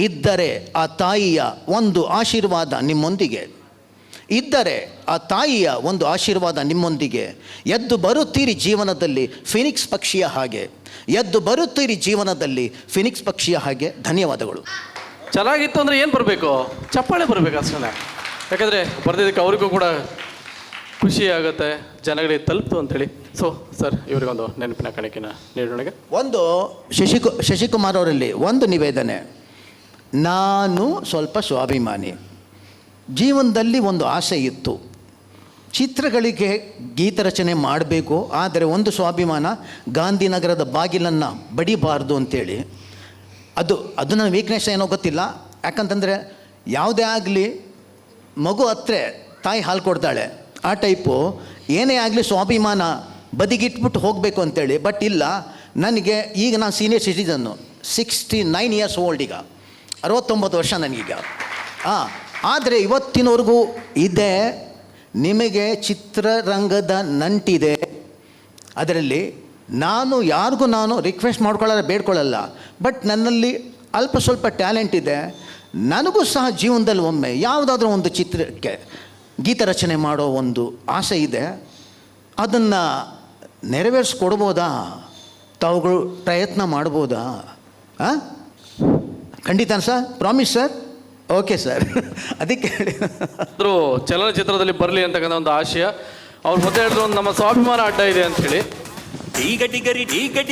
ಇದ್ದರೆ ಆ ತಾಯಿಯ ಒಂದು ಆಶೀರ್ವಾದ ನಿಮ್ಮೊಂದಿಗೆ. ಇದ್ದರೆ ಆ ತಾಯಿಯ ಒಂದು ಆಶೀರ್ವಾದ ನಿಮ್ಮೊಂದಿಗೆ. ಎದ್ದು ಬರುತ್ತೀರಿ ಜೀವನದಲ್ಲಿ ಫಿನಿಕ್ಸ್ ಪಕ್ಷಿಯ ಹಾಗೆ. ಎದ್ದು ಬರುತ್ತೀರಿ ಜೀವನದಲ್ಲಿ ಫಿನಿಕ್ಸ್ ಪಕ್ಷಿಯ ಹಾಗೆ. ಧನ್ಯವಾದಗಳು. ಚೆನ್ನಾಗಿತ್ತು ಅಂದರೆ ಏನು ಬರಬೇಕು? ಚಪ್ಪಾಳೆ ಬರಬೇಕು ಅಷ್ಟೇ. ಯಾಕಂದರೆ ಬರೆದಿದ್ದಕ್ಕೆ ಅವ್ರಿಗೂ ಕೂಡ ಖುಷಿ ಆಗುತ್ತೆ, ಜನಗಳಿಗೆ ತಲುಪ್ತು ಅಂಥೇಳಿ. ಸೊ ಸರ್, ಇವರಿಗೊಂದು ನೆನಪಿನ ಕಾಣಿಕೆನ ನೀಡೋಣ. ಒಂದು ಶಶಿಕುಮಾರ್ ಅವರಲ್ಲಿ ಒಂದು ನಿವೇದನೆ. ನಾನು ಸ್ವಲ್ಪ ಸ್ವಾಭಿಮಾನಿ. ಜೀವನದಲ್ಲಿ ಒಂದು ಆಸೆ ಇತ್ತು, ಚಿತ್ರಗಳಿಗೆ ಗೀತರಚನೆ ಮಾಡಬೇಕು, ಆದರೆ ಒಂದು ಸ್ವಾಭಿಮಾನ, ಗಾಂಧಿನಗರದ ಬಾಗಿಲನ್ನು ಬಡಿಬಾರ್ದು ಅಂತೇಳಿ. ಅದು ನನ್ನ ವೀಕ್ನೆಸ್ ಏನೋ ಗೊತ್ತಿಲ್ಲ. ಯಾಕಂತಂದರೆ ಯಾವುದೇ ಆಗಲಿ ಮಗು ಹತ್ರ ತಾಯಿ ಹಾಲು ಕೊಡ್ತಾಳೆ, ಆ ಟೈಪು ಏನೇ ಆಗಲಿ ಸ್ವಾಭಿಮಾನ ಬದಿಗಿಟ್ಬಿಟ್ಟು ಹೋಗಬೇಕು ಅಂತೇಳಿ. ಬಟ್ ಇಲ್ಲ, ನನಗೆ ಈಗ ನಾನು ಸೀನಿಯರ್ ಸಿಟಿಸನ್ನು, 69 ಇಯರ್ಸ್ ಓಲ್ಡ್, ಈಗ 69 ವರ್ಷ ನನಗೀಗ. ಆದರೆ ಇವತ್ತಿನವರೆಗೂ ಇದೆ. ನಿಮಗೆ ಚಿತ್ರರಂಗದ ನಂಟಿದೆ, ಅದರಲ್ಲಿ ಯಾರಿಗೂ ನಾನು ರಿಕ್ವೆಸ್ಟ್ ಮಾಡ್ಕೊಳ್ಳೋಲ್ಲ, ಬೇಡ್ಕೊಳ್ಳಲ್ಲ. ಬಟ್ ನನ್ನಲ್ಲಿ ಅಲ್ಪ ಸ್ವಲ್ಪ ಟ್ಯಾಲೆಂಟ್ ಇದೆ. ನನಗೂ ಸಹ ಜೀವನದಲ್ಲಿ ಒಮ್ಮೆ ಯಾವುದಾದ್ರೂ ಒಂದು ಚಿತ್ರಕ್ಕೆ ಗೀತರಚನೆ ಮಾಡೋ ಒಂದು ಆಸೆ ಇದೆ. ಅದನ್ನು ನೆರವೇರಿಸ್ಕೊಡ್ಬೋದಾ? ತಾವುಗಳು ಪ್ರಯತ್ನ ಮಾಡ್ಬೋದಾ? ಖಂಡಿತ sir, promise sir. Okay sir. ಅದಕ್ಕೆ ಹೇಳಿ ಆದರೂ ಚಲನಚಿತ್ರದಲ್ಲಿ ಬರಲಿ ಅಂತಕ್ಕಂಥ ಒಂದು ಆಶಯ. ಅವ್ರು ಮತ್ತೆ ಹೇಳಿದ್ರು ಒಂದು ನಮ್ಮ ಸ್ವಾಭಿಮಾನ ಅಡ್ಡ ಇದೆ ಅಂಥೇಳಿ.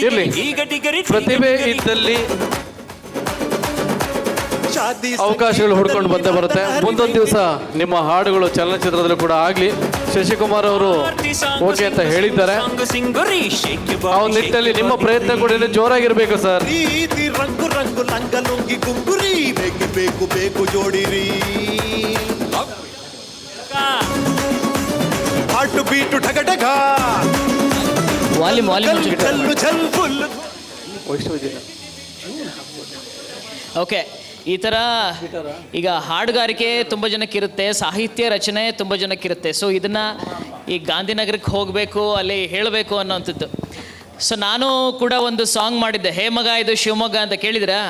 ಇರಲಿ, ಪ್ರತಿಭೆ ಇದ್ದಲ್ಲಿ ಅವಕಾಶಗಳು ಹುಡ್ಕೊಂಡು ಬಂದೇ ಬರುತ್ತೆ. ಮುಂದೊಂದು ದಿವಸ ನಿಮ್ಮ ಹಾಡುಗಳು ಚಲನಚಿತ್ರದಲ್ಲೂ ಕೂಡ ಆಗಲಿ. ಶಶಿಕುಮಾರ್ ಅವರು ಓಕೆ ಅಂತ ಹೇಳಿದ್ದಾರೆ. ಆ ಒಂದು ನಿಟ್ಟಿನಲ್ಲಿ ನಿಮ್ಮ ಪ್ರಯತ್ನ ಕೂಡ ಇನ್ನೂ ಜೋರಾಗಿರ್ಬೇಕು ಸರ್. ಪ್ರೀತಿ ರಂಗು ರಂಗು ಲಂಗ ಲುಂಗಿ ಗುಂಗುರಿ ಬೇಕು ಬೇಕು ಬೇಕು ಜೋಡಿರಿ ಹಾಟು ಬೀಟು ಢಗ ಢಗ ವಾಲ್ಯೂಮ್ ಕಲ್ಲು ಝಲ್ ಫುಲ್. ಓಕೆ. ಈ ಥರ ಈಗ ಹಾಡುಗಾರಿಕೆ ತುಂಬ ಜನಕ್ಕಿರುತ್ತೆ, ಸಾಹಿತ್ಯ ರಚನೆ ತುಂಬ ಜನಕ್ಕಿರುತ್ತೆ. ಸೊ ಇದನ್ನು ಈ ಗಾಂಧಿನಗರಕ್ಕೆ ಹೋಗಬೇಕು, ಅಲ್ಲಿ ಹೇಳಬೇಕು ಅನ್ನೋವಂಥದ್ದು. ಸೊ ನಾನು ಕೂಡ ಒಂದು ಸಾಂಗ್ ಮಾಡಿದ್ದೆ, ಹೇ ಮಗ ಇದು ಶಿವಮೊಗ್ಗ ಅಂತ ಕೇಳಿದ್ರಾ?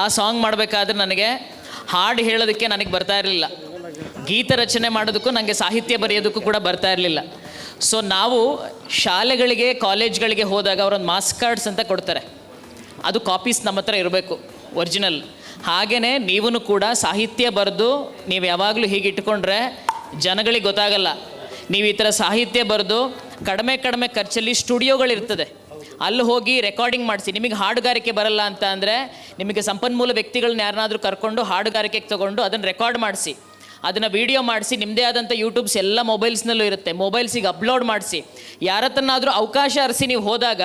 ಆ ಸಾಂಗ್ ಮಾಡಬೇಕಾದ್ರೆ ನನಗೆ ಹಾಡು ಹೇಳೋದಕ್ಕೆ ನನಗೆ ಬರ್ತಾ ಇರಲಿಲ್ಲ, ಗೀತ ರಚನೆ ಮಾಡೋದಕ್ಕೂ ನನಗೆ ಸಾಹಿತ್ಯ ಬರೆಯೋದಕ್ಕೂ ಕೂಡ ಬರ್ತಾ ಇರಲಿಲ್ಲ. ಸೊ ನಾವು ಶಾಲೆಗಳಿಗೆ ಕಾಲೇಜ್ಗಳಿಗೆ ಹೋದಾಗ ಅವರೊಂದು ಮಾಸ್ ಕಾರ್ಡ್ಸ್ ಅಂತ ಕೊಡ್ತಾರೆ, ಅದು ಕಾಪೀಸ್ ನಮ್ಮ ಹತ್ರ ಇರಬೇಕು, ಒರಿಜಿನಲ್. ಹಾಗೆಯೇ ನೀವೂ ಕೂಡ ಸಾಹಿತ್ಯ ಬರೆದು ನೀವು ಯಾವಾಗಲೂ ಹೀಗೆ ಇಟ್ಕೊಂಡ್ರೆ ಜನಗಳಿಗೆ ಗೊತ್ತಾಗಲ್ಲ. ನೀವು ಈ ಥರ ಸಾಹಿತ್ಯ ಬರೆದು ಕಡಿಮೆ ಖರ್ಚಲ್ಲಿ ಸ್ಟುಡಿಯೋಗಳಿರ್ತದೆ, ಅಲ್ಲಿ ಹೋಗಿ ರೆಕಾರ್ಡಿಂಗ್ ಮಾಡಿಸಿ. ನಿಮಗೆ ಹಾಡುಗಾರಿಕೆ ಬರಲ್ಲ ಅಂತ ಅಂದರೆ ನಿಮಗೆ ಸಂಪನ್ಮೂಲ ವ್ಯಕ್ತಿಗಳನ್ನ ಯಾರನ್ನಾದರೂ ಕರ್ಕೊಂಡು ಹಾಡುಗಾರಿಕೆಗೆ ತೊಗೊಂಡು ಅದನ್ನು ರೆಕಾರ್ಡ್ ಮಾಡಿಸಿ, ಅದನ್ನು ವೀಡಿಯೋ ಮಾಡಿಸಿ, ನಿಮ್ಮದೇ ಆದಂಥ ಯೂಟ್ಯೂಬ್ಸ್ ಎಲ್ಲ ಮೊಬೈಲ್ಸ್ನಲ್ಲೂ ಇರುತ್ತೆ, ಮೊಬೈಲ್ಸಿಗೆ ಅಪ್ಲೋಡ್ ಮಾಡಿಸಿ. ಯಾರತ್ತನ್ನಾದರೂ ಅವಕಾಶ ಅರಿಸಿ ನೀವು ಹೋದಾಗ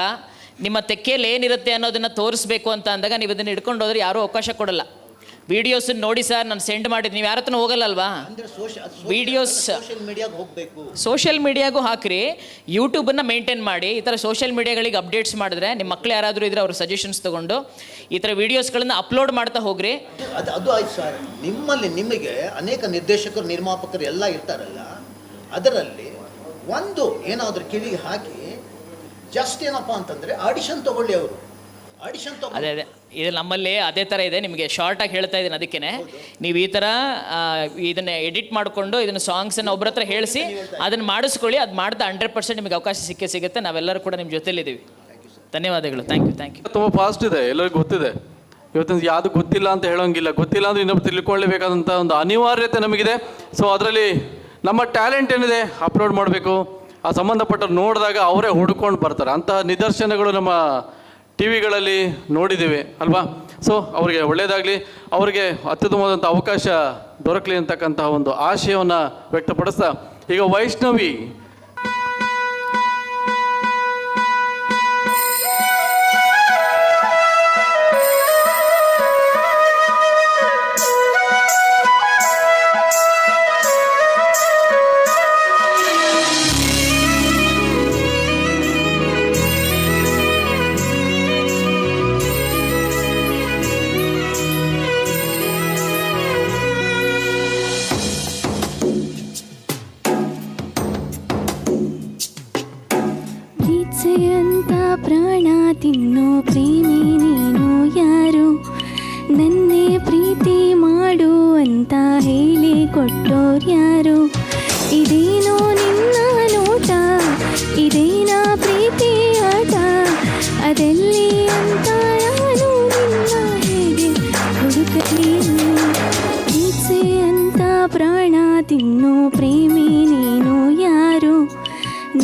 ನಿಮ್ಮ ತೆಕ್ಕೆಯಲ್ಲಿ ಏನಿರುತ್ತೆ ಅನ್ನೋದನ್ನು ತೋರಿಸ್ಬೇಕು ಅಂತ ಅಂದಾಗ ನೀವು ಇದನ್ನು ಹಿಡ್ಕೊಂಡು ಹೋದ್ರೆ ಯಾರೂ ಅವಕಾಶ ಕೊಡಲ್ಲ. ವೀಡಿಯೋಸನ್ನು ನೋಡಿ ಸರ್ ನಾನು ಸೆಂಡ್ ಮಾಡಿದ್ದು, ನೀವು ಯಾರ ಹತ್ರ ಹೋಗಲ್ಲಲ್ವಾ? ವೀಡಿಯೋಸ್ ಸೋಷಿಯಲ್ ಮೀಡಿಯಾಗೂ ಹಾಕ್ರಿ, ಯೂಟ್ಯೂಬನ್ನು ಮೇಂಟೈನ್ ಮಾಡಿ. ಈ ಥರ ಸೋಷಿಯಲ್ ಮೀಡಿಯಾಗಳಿಗೆ ಅಪ್ಡೇಟ್ಸ್ ಮಾಡಿದ್ರೆ ನಿಮ್ಮ ಮಕ್ಕಳು ಯಾರಾದರೂ ಇದ್ದರೆ ಅವ್ರ ಸಜೆಷನ್ಸ್ ತೊಗೊಂಡು ಈ ಥರ ವೀಡಿಯೋಸ್ಗಳನ್ನು ಅಪ್ಲೋಡ್ ಮಾಡ್ತಾ ಹೋಗ್ರಿ. ಅದು ಆಯ್ತು ಸರ್. ನಿಮಗೆ ಅನೇಕ ನಿರ್ದೇಶಕರು, ನಿರ್ಮಾಪಕರು ಎಲ್ಲ ಇರ್ತಾರಲ್ಲ, ಅದರಲ್ಲಿ ಒಂದು ಏನಾದರೂ ಕಿವಿಗೆ ಹಾಕಿ ಜಸ್ಟ್ ಏನಪ್ಪ ಅಂತಂದರೆ ಆಡಿಷನ್ ತೊಗೊಳ್ಳಿ. ಅವರು ಆಡಿಷನ್ ಅದೇ ಇದು ನಮ್ಮಲ್ಲಿ ಅದೇ ಥರ ಇದೆ. ನಿಮಗೆ ಶಾರ್ಟಾಗಿ ಹೇಳ್ತಾ ಇದ್ದೀನಿ, ಅದಕ್ಕೇ ನೀವು ಈ ಥರ ಇದನ್ನು ಎಡಿಟ್ ಮಾಡಿಕೊಂಡು ಇದನ್ನು ಸಾಂಗ್ಸನ್ನು ಒಬ್ಬರ ಹತ್ರ ಹೇಳಿಸಿ ಅದನ್ನು ಮಾಡಿಸ್ಕೊಳ್ಳಿ. ಅದು ಮಾಡ್ತಾ 100% ನಿಮಗೆ ಅವಕಾಶ ಸಿಗುತ್ತೆ. ನಾವೆಲ್ಲರೂ ಕೂಡ ನಿಮ್ಮ ಜೊತೆಲಿದ್ದೀವಿ. ಧನ್ಯವಾದಗಳು. Thank you. ತುಂಬ ಫಾಸ್ಟ್ ಇದೆ, ಎಲ್ಲರಿಗೂ ಗೊತ್ತಿದೆ. ಇವತ್ತಿನ ಯಾವುದು ಗೊತ್ತಿಲ್ಲ ಅಂತ ಹೇಳೋಂಗಿಲ್ಲ, ಗೊತ್ತಿಲ್ಲ ಅಂದರೆ ಇನ್ನೊಬ್ಬರು ತಿಳ್ಕೊಳ್ಳೇಬೇಕಾದಂಥ ಒಂದು ಅನಿವಾರ್ಯತೆ ನಮಗಿದೆ. ಸೊ ಅದರಲ್ಲಿ ನಮ್ಮ ಟ್ಯಾಲೆಂಟ್ ಏನಿದೆ ಅಪ್ಲೋಡ್ ಮಾಡಬೇಕು. ಆ ಸಂಬಂಧಪಟ್ಟವ್ರು ನೋಡಿದಾಗ ಅವರೇ ಹುಡ್ಕೊಂಡು ಬರ್ತಾರೆ. ಅಂತಹ ನಿದರ್ಶನಗಳು ನಮ್ಮ ಟಿ ವಿಗಳಲ್ಲಿ ನೋಡಿದ್ದೀವಿ ಅಲ್ವಾ? ಸೊ ಅವರಿಗೆ ಒಳ್ಳೆಯದಾಗಲಿ, ಅವರಿಗೆ ಅತ್ಯುತ್ತಮವಾದಂಥ ಅವಕಾಶ ದೊರಕಲಿ ಅಂತಕ್ಕಂತಹ ಒಂದು ಆಶಯವನ್ನು ವ್ಯಕ್ತಪಡಿಸ್ತಾ ಈಗ ವೈಷ್ಣವಿ ಅಂತ ಪ್ರಾಣ ತಿನ್ನೋ ಪ್ರೇಮಿ ನೀನು ಯಾರು, ನನ್ನೇ ಪ್ರೀತಿ ಮಾಡು ಅಂತ ಹೇಳಿ ಕೊಟ್ಟೋರ್ಯಾರು. ಇದೇನೋ ನಿನ್ನ ನೋಟ, ಇದೇನಾ ಪ್ರೀತಿ ಆಟ, ಅದೆಲ್ಲಿ ಅಂತ ನಾನು ನಿನ್ನ ಹೇಗೆ ಹುಡುಕಲಿ. ಪ್ರೀತಿ ಅಂತ ಪ್ರಾಣ ತಿನ್ನೋ ಪ್ರೇಮಿ ನೀನು ಯಾರು,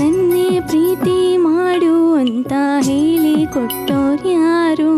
ನನ್ನೇ ಪ್ರೀತಿ ಮಾಡು ಅಂತ ಹೇಳಿ ಕೊಟ್ಟೋರ್ಯಾರು.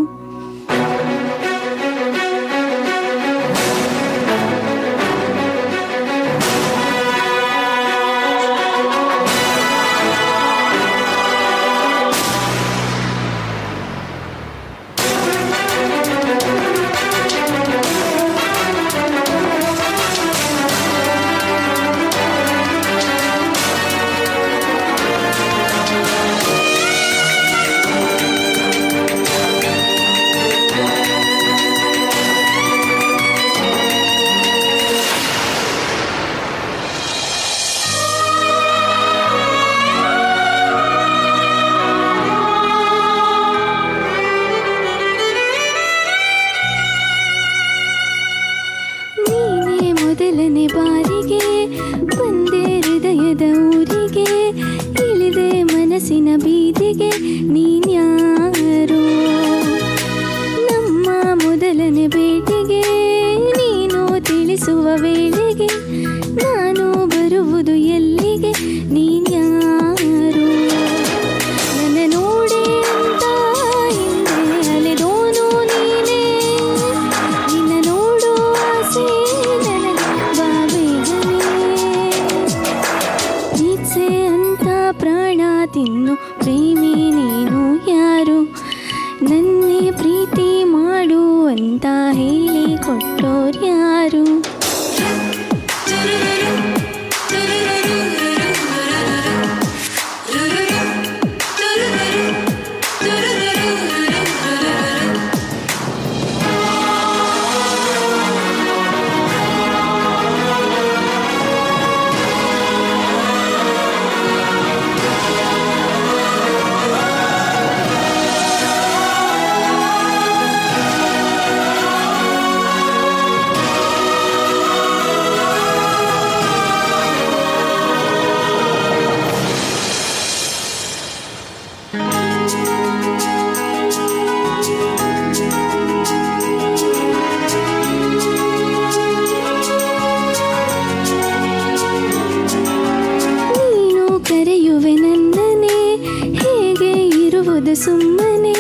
ಹೋದ ಸುಮ್ಮನೆ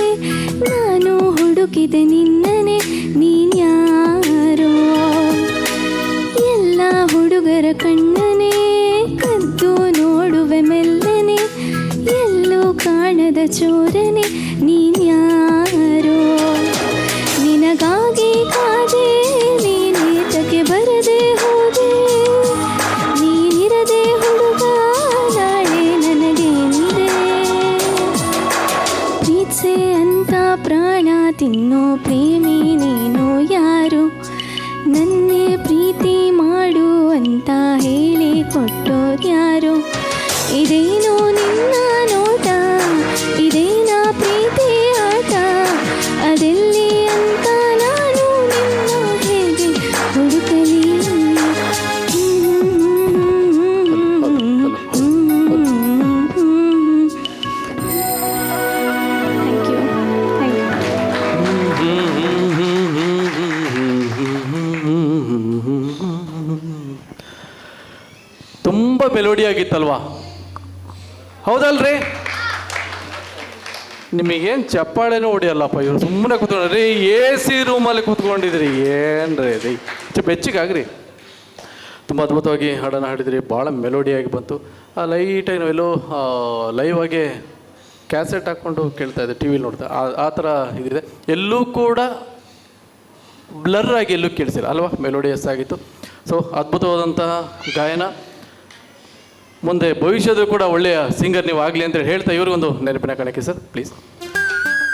ನಾನು ಹುಡುಕಿದೆ ನಿನ್ನನೆ ನೀನ್ಯಾರೋ ಎಲ್ಲ ಹುಡುಗರ ಕಣ್ಣನೆ ಕದ್ದು ನೋಡುವೆ ಮೆಲ್ಲನೆ ಎಲ್ಲೂ ಕಾಣದ ಚೋರನೆ ನೀನ್ಯಾರೋ ನಿನಗಾಗಿ ಕಾದೆ ನೀನೇತಕ್ಕೆ ಬರದೆ ಹೋದೆ ನೀನಿರದೆ ಹುಡುಗ ನಾಳೆ ನನಗೇನಿದೆ ಪ್ರೀತ್ಸೆ ಅಂತ ಪ್ರಾಣ ತಿನ್ನೋ ಪ್ರೇಮಿ ನೀನು ಯಾರು ನನ್ನೇ ಪ್ರೀತಿ ಮಾಡು ಅಂತ ಹೇಳಿ ಕೊಟ್ಟೋರ್ಯಾರು ಇದೇನೋ ನಿನ್ನ ನೋಟ ಇದೇನಾ ಪ್ರೀತಿ ಆಟ ಅದೆಲ್ಲಿ ಅಂತ ನಾನು ನಿನ್ನ ಹೇಗೆ ಹುಡುಕಲಿ ತುಂಬ ಮೆಲೋಡಿ ಆಗಿತ್ತಲ್ವಾ? ಹೌದಲ್ರಿ? ನಿಮಗೇನು ಚಪ್ಪಾಳೆನೂ ಹೊಡಿಯಲ್ಲಪ್ಪ, ಇವರು ಸುಮ್ಮನೆ ಕೂತ್ಕೊಂಡ್ರಿ. AC ರೂಮಲ್ಲಿ ಕೂತ್ಕೊಂಡಿದ್ರಿ, ಏನ್ರಿ ರೀ ಬೆಚ್ಚಿಗಾಗ್ರಿ. ತುಂಬ ಅದ್ಭುತವಾಗಿ ಹಾಡನ್ನು ಹಾಡಿದ್ರಿ, ಭಾಳ ಮೆಲೋಡಿಯಾಗಿ ಬಂತು. ಲೈಟಾಗಿ ನಾವೆಲ್ಲೋ ಲೈವ್ ಆಗಿ ಕ್ಯಾಸೆಟ್ ಹಾಕ್ಕೊಂಡು ಕೇಳ್ತಾ ಇದ್ದೆ, ಟಿ ವಿಲಿ ನೋಡ್ತಾ ಆ ಥರ ಇದಿದೆ. ಎಲ್ಲೂ ಕೂಡ ಬ್ಲರ್ ಆಗಿ ಎಲ್ಲೂ ಕೇಳಿಸಿಲ್ಲ ಅಲ್ವಾ? ಮೆಲೋಡಿಯಸ್ ಆಗಿತ್ತು. ಸೊ ಅದ್ಭುತವಾದಂತಹ ಗಾಯನ, ಮುಂದೆ ಭವಿಷ್ಯದ ಕೂಡ ಒಳ್ಳೆಯ ಸಿಂಗರ್ ನೀವು ಆಗಲಿ ಅಂತೇಳಿ ಹೇಳ್ತಾ ಇವ್ರಿಗೊಂದು ನೆನಪಿನ ಕಣಕ್ಕೆ ಸರ್ ಪ್ಲೀಸ್.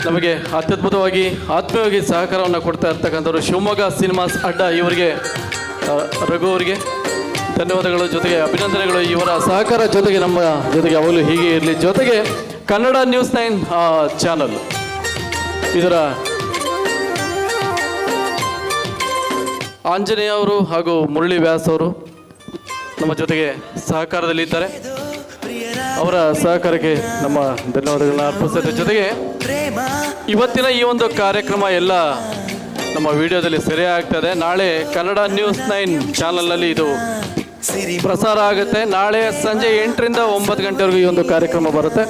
ನಮಗೆ ಅತ್ಯದ್ಭುತವಾಗಿ ಆತ್ಮೀಯವಾಗಿ ಸಹಕಾರವನ್ನು ಕೊಡ್ತಾ ಇರ್ತಕ್ಕಂಥವ್ರು ಶಿವಮೊಗ್ಗ ಸಿನಿಮಾಸ್ ಅಡ್ಡ, ಇವರಿಗೆ ರಘು ಅವರಿಗೆ ಧನ್ಯವಾದಗಳು, ಜೊತೆಗೆ ಅಭಿನಂದನೆಗಳು. ಇವರ ಸಹಕಾರ ಜೊತೆಗೆ ನಮ್ಮ ಜೊತೆಗೆ ಯಾವಾಗಲೂ ಹೀಗೆ ಇರಲಿ. ಜೊತೆಗೆ ಕನ್ನಡ ನ್ಯೂಸ್ 9 ಚಾನಲ್, ಇದರ ಆಂಜನೇಯ ಅವರು ಹಾಗೂ ಮುರಳಿ ವ್ಯಾಸ್ ಅವರು ನಮ್ಮ ಜೊತೆಗೆ ಸಹಕಾರದಲ್ಲಿದ್ದಾರೆ. ಅವರ ಸಹಕಾರಕ್ಕೆ ನಮ್ಮ ಧನ್ಯವಾದಗಳನ್ನ ಅರ್ಪಿಸ್ತೇವೆ. ಜೊತೆಗೆ ಇವತ್ತಿನ ಈ ಒಂದು ಕಾರ್ಯಕ್ರಮ ಎಲ್ಲ ನಮ್ಮ ವಿಡಿಯೋದಲ್ಲಿ ಸೆರೆ ಆಗ್ತದೆ. ನಾಳೆ ಕನ್ನಡ ನ್ಯೂಸ್ 9 ಚಾನಲ್ನಲ್ಲಿ ಇದು ಪ್ರಸಾರ ಆಗುತ್ತೆ. ನಾಳೆ ಸಂಜೆ 8ರಿಂದ 9 ಗಂಟೆವರೆಗೂ ಈ ಒಂದು ಕಾರ್ಯಕ್ರಮ ಬರುತ್ತೆ.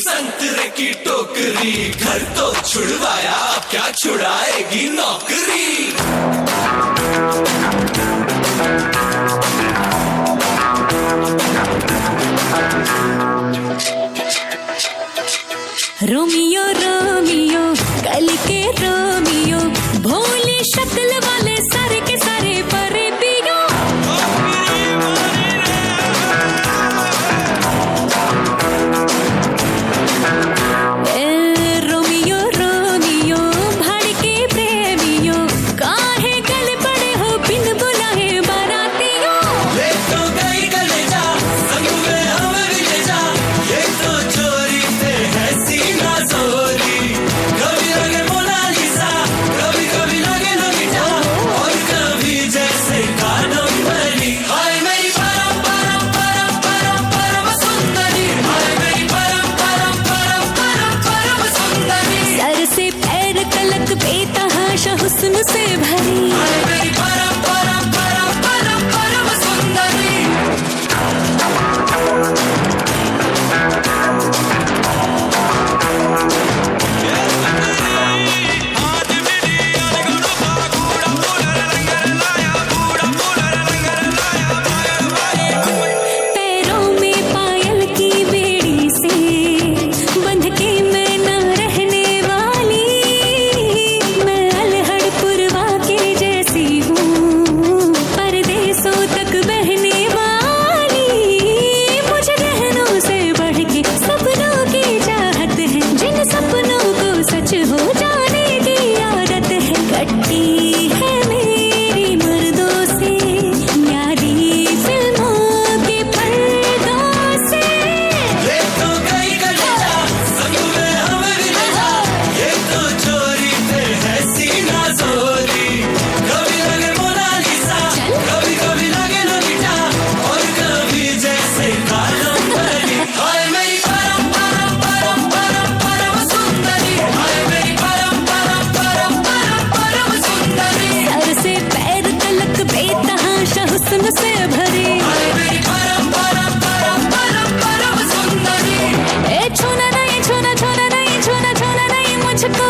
संतरे की टोकरी घर तो छुड़वाया, क्या छुड़ाएगी नौकरी। रोमियो रोमियो कल के रोमियो, भोली शक्ल वाले सारे के सारे परे पियो। सुंदरी ए छूना नहीं छूना छूना नहीं छूना छूना नहीं मुझको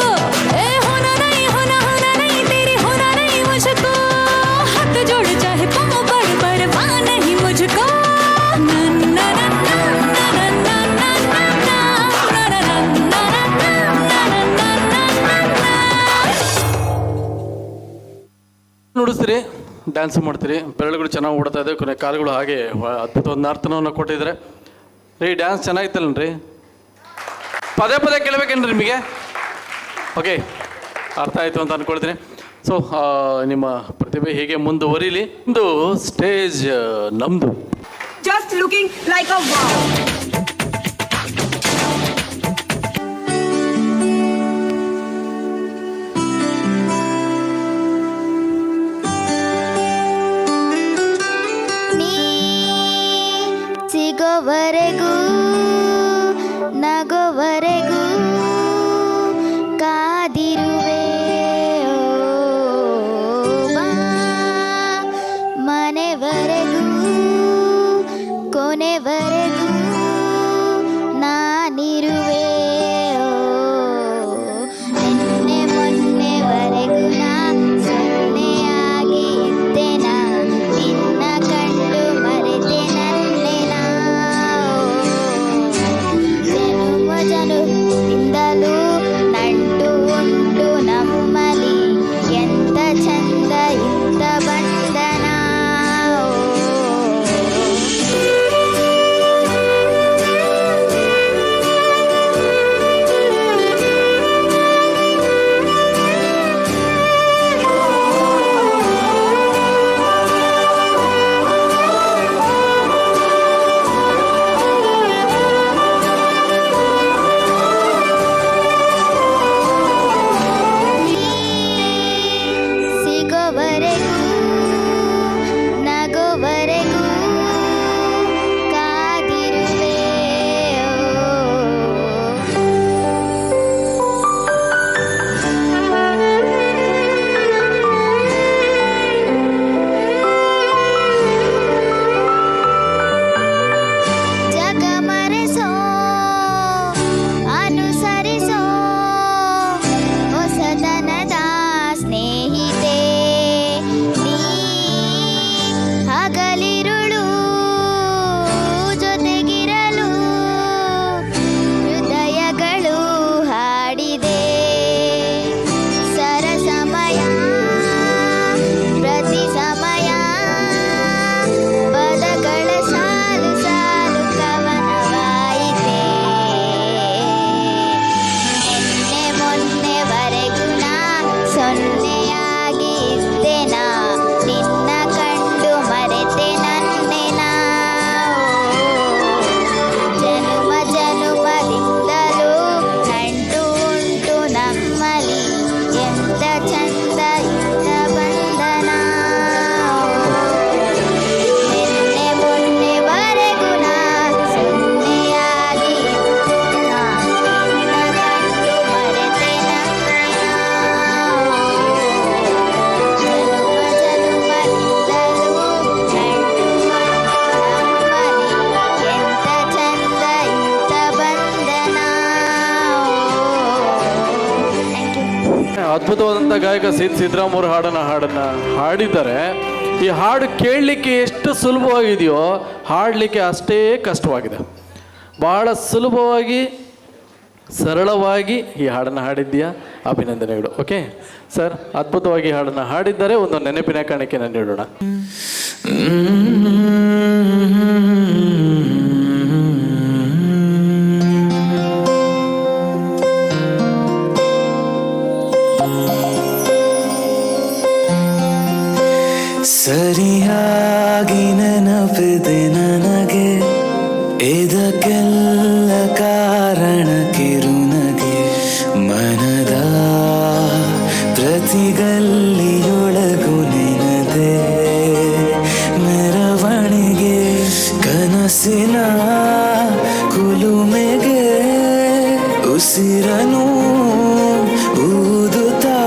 ए होना नहीं होना होना नहीं तेरी होना नहीं मुझको हाथ जोड़ चाहे पाँव पड़ परवाह नहीं मुझको ना ना ना ना ना ना ना ना ना ना ना ನುಡಿಸ್ತೀರಿ, ಡ್ಯಾನ್ಸ್ ಮಾಡ್ತೀರಿ, ಬೆರಳುಗಳು ಚೆನ್ನಾಗಿ ಓಡ್ತಾ ಇದೆ, ಕೊನೆ ಕಾಲುಗಳು ಹಾಗೆ ಅದ್ಭುತವಾದ ನರ್ತನವನ್ನು ಕೊಟ್ಟಿದ್ದಾರೆ ರೀ. ಡ್ಯಾನ್ಸ್ ಚೆನ್ನಾಗಿತ್ತಲ್ರಿ? ಪದೇ ಪದೇ ಕೇಳಬೇಕೇನ್ರಿ ನಿಮಗೆ? ಓಕೆ, ಅರ್ಥ ಆಯಿತು ಅಂತ ಅಂದ್ಕೊಳ್ತೀನಿ. ಸೊ ನಿಮ್ಮ ಪ್ರತಿಭೆ ಹೀಗೆ ಮುಂದುವರಿಲಿ. ಒಂದು ಸ್ಟೇಜ್ ನಮ್ಮದು. Just looking like a wow. ಸಿಗೋವರೆಗೂ ನಗೋವರೆಗೂ ಕಾದಿರುವೆ ಬಾ ಮನೆವರೆಗೂ ಕೊನೆವರೆಗೂ ನಾನಿರುವೆ ನಿನ್ನೆ ಮೊನ್ನೆವರೆಗೂ ನಾ ಸೊನ್ನೆಯಾಗಿ ಇದ್ದೆ ನಾ ನಿನ್ನ ಕಂಡು ಮರೆತೆ ನನ್ನೆ ನಾ ಜನುಮದಿಂದಲೂ ನಂಟು ಉಂಟು ನಮ್ಮಲ್ಲಿ ಎಂತ ಚಂದ ಇಂತ ಬಂಧನ ಸಿಗೋವರೆಗೂ ನಗೋವರೆಗೂ ಕಾದಿರುವೆ ಜಗ ಮರೆಸೋ ಅನುಸರಿಸೋ ಹೊಸತನದ ಸ್ನೇಹಿತೆ ನೀ ಹಗಲಿರುಳು ಜೊತೆಗಿರಲು ಹೃದಯಗಳು ಹಾಡಿದೆ ಸರಸಮಯ ಪ್ರತಿ ಸಮಯ ಪದಗಳ ಸಾಲು ಸಾಲು ಕವನವಾಯಿತೆ ನಿನ್ನೆ ಮೊನ್ನೆವರೆಗೂ ನಾ ಸೊನ್ನೆಯಾಗಿ ಇದ್ದೆ ನಾ ನಿನ್ನ ಕಂಡು ಮರೆತೆ ನನ್ನೆ ನಾ ಜನುಮ ಜನುಮದಿಂದಲೂ ನಂಟು ಉಂಟು ನಮ್ಮಲ್ಲಿ ಎಂತ ಚಂದ ಇಂತ ಬಂಧನ ನಿನ್ನೆ ಮೊನ್ನೆವರೆಗೂ ನಾ ಸೊನ್ನೆಯಾಗಿ ಇದ್ದೆ ನಾ ನಿನ್ನ ಕಂಡು ಮರೆತೆ ನನ್ನೆ ನಾ ಜನುಮ ಜನುಮದಿಂದಲೂ ನಂಟು ನಮ್ಮಲ್ಲಿ ಎಂತ ಚಂದ ಇಂತ ಬಂಧನ. Thank you. ಅದ್ಭುತವಾದಂಥ ಗಾಯಕ ಸಿದ್ದರಾಮ್ ಅವರು ಹಾಡನ್ನು ಹಾಡಿದ್ದಾರೆ. ಈ ಹಾಡು ಕೇಳಲಿಕ್ಕೆ ಎಷ್ಟು ಸುಲಭವಾಗಿದೆಯೋ ಹಾಡಲಿಕ್ಕೆ ಅಷ್ಟೇ ಕಷ್ಟವಾಗಿದೆ. ಭಾಳ ಸುಲಭವಾಗಿ ಸರಳವಾಗಿ ಈ ಹಾಡನ್ನು ಹಾಡಿದ್ದೀಯಾ, ಅಭಿನಂದನೆಗಳು. ಓಕೆ ಸರ್, ಅದ್ಭುತವಾಗಿ ಹಾಡನ್ನು ಹಾಡಿದ್ದಾರೆ. ಒಂದು ನೆನಪಿನ ಕಾಣಿಕೆಯನ್ನು ನೀಡೋಣ. ಸರಿಯಾಗಿ ನೆನಪಿದೆ ನನಗೆ ಇದಕ್ಕೆಲ್ಲ ಕಾರಣ ಕಿರುನಗೆ ಮನದ ಪ್ರತಿಗಲ್ಲಿಯೊಳಗು ನೆನದೆ ಮೆರವಣಿಗೆ ಕನಸಿನ ಕುಲುಮೆಗೆ ಉಸಿರನು ಊದುತ್ತಾ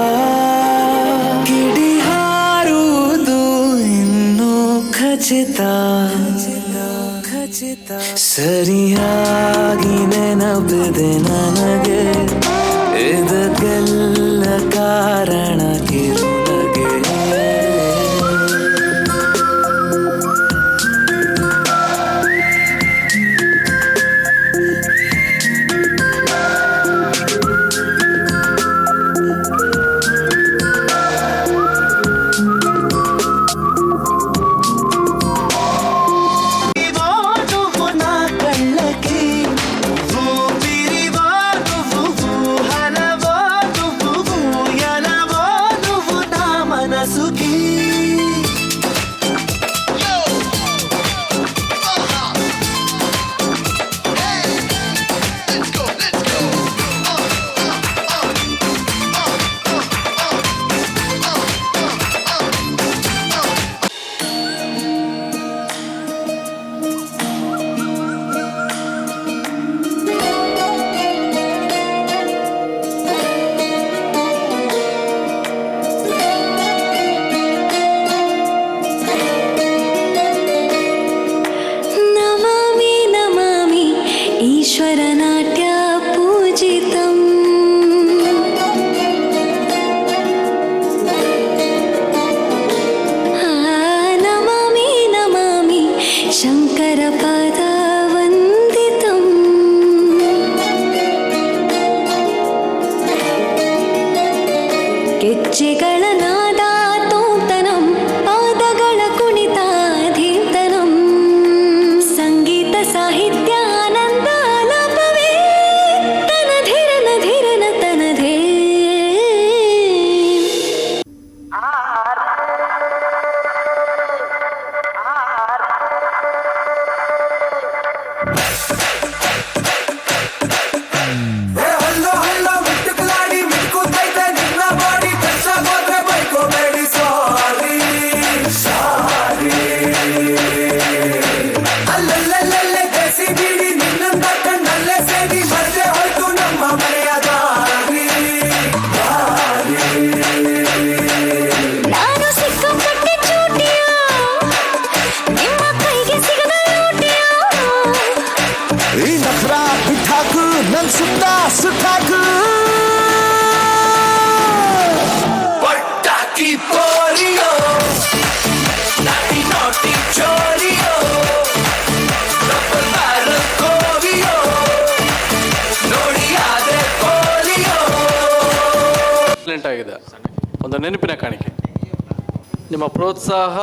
ಕಿಡಿ ಹಾರುವುದು ಇನ್ನು ಖಚಿತ ಸರಿಯಾಗಿ ನೆನಪಿದೆ ನನಗೆ ಇದಕ್ಕೆಲ್ಲ ಕಾರಣ ಕಿರುನಗೆ ಗೆಜ್ಜೆಗಳ ನಾದ ತೋಂತನಂ ಪಾದಗಳ ಕುಣಿತ ಧೀಂತನಂ ಸಂಗೀತ ಸಾಹಿತ್ಯ ಆನಂದ ಆಲಾಪವೇ ತನಧೀರನ ಧೀರನ ತನಧೇ ಆಗಿದೆ ಒಂದು ನೆನಪಿನ ಕಾಣಿಕೆ. ನಿಮ್ಮ ಪ್ರೋತ್ಸಾಹ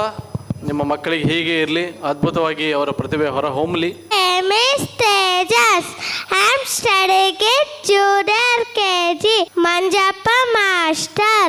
ನಿಮ್ಮ ಮಕ್ಕಳಿಗೆ ಹೀಗೆ ಇರಲಿ, ಅದ್ಭುತವಾಗಿ ಅವರ ಪ್ರತಿಭೆ ಹೊರ ಹೊಮ್ಮಲಿ. I'm studying at Junior KG, Manjappa Master.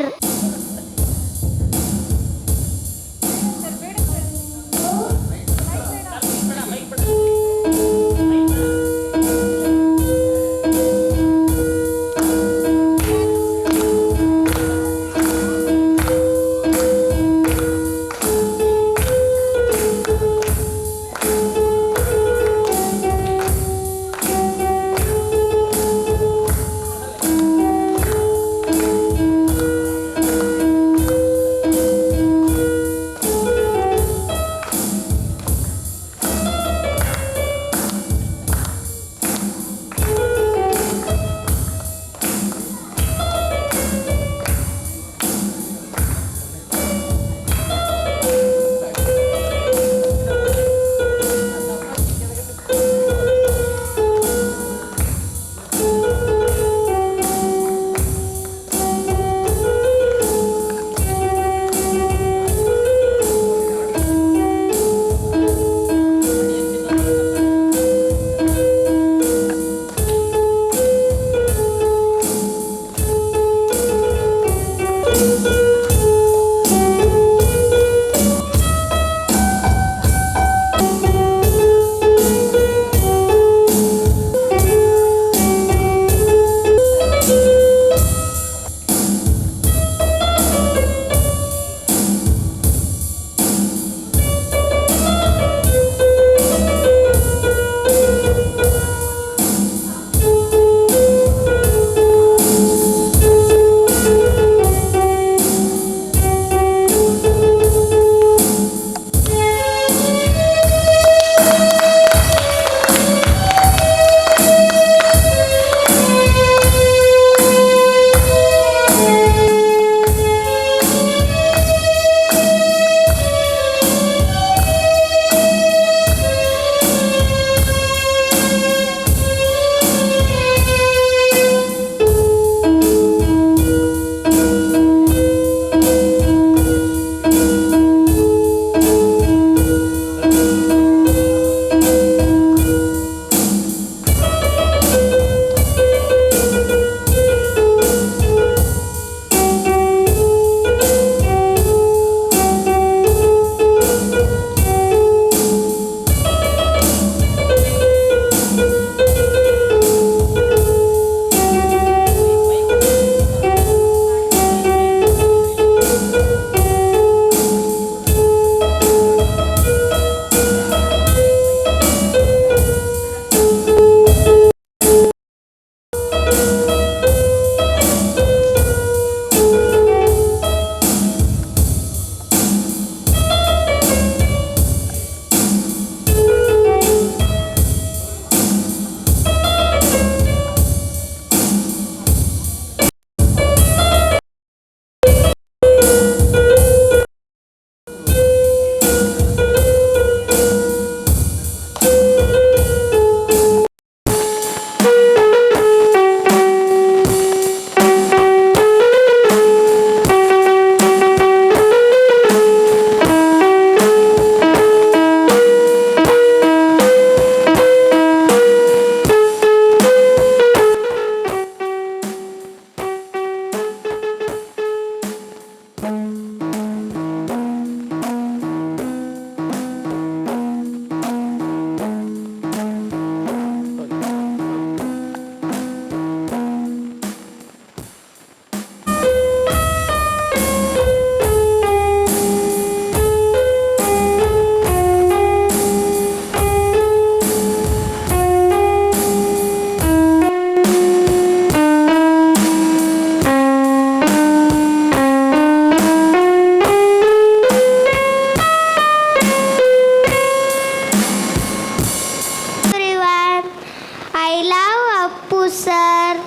Sir.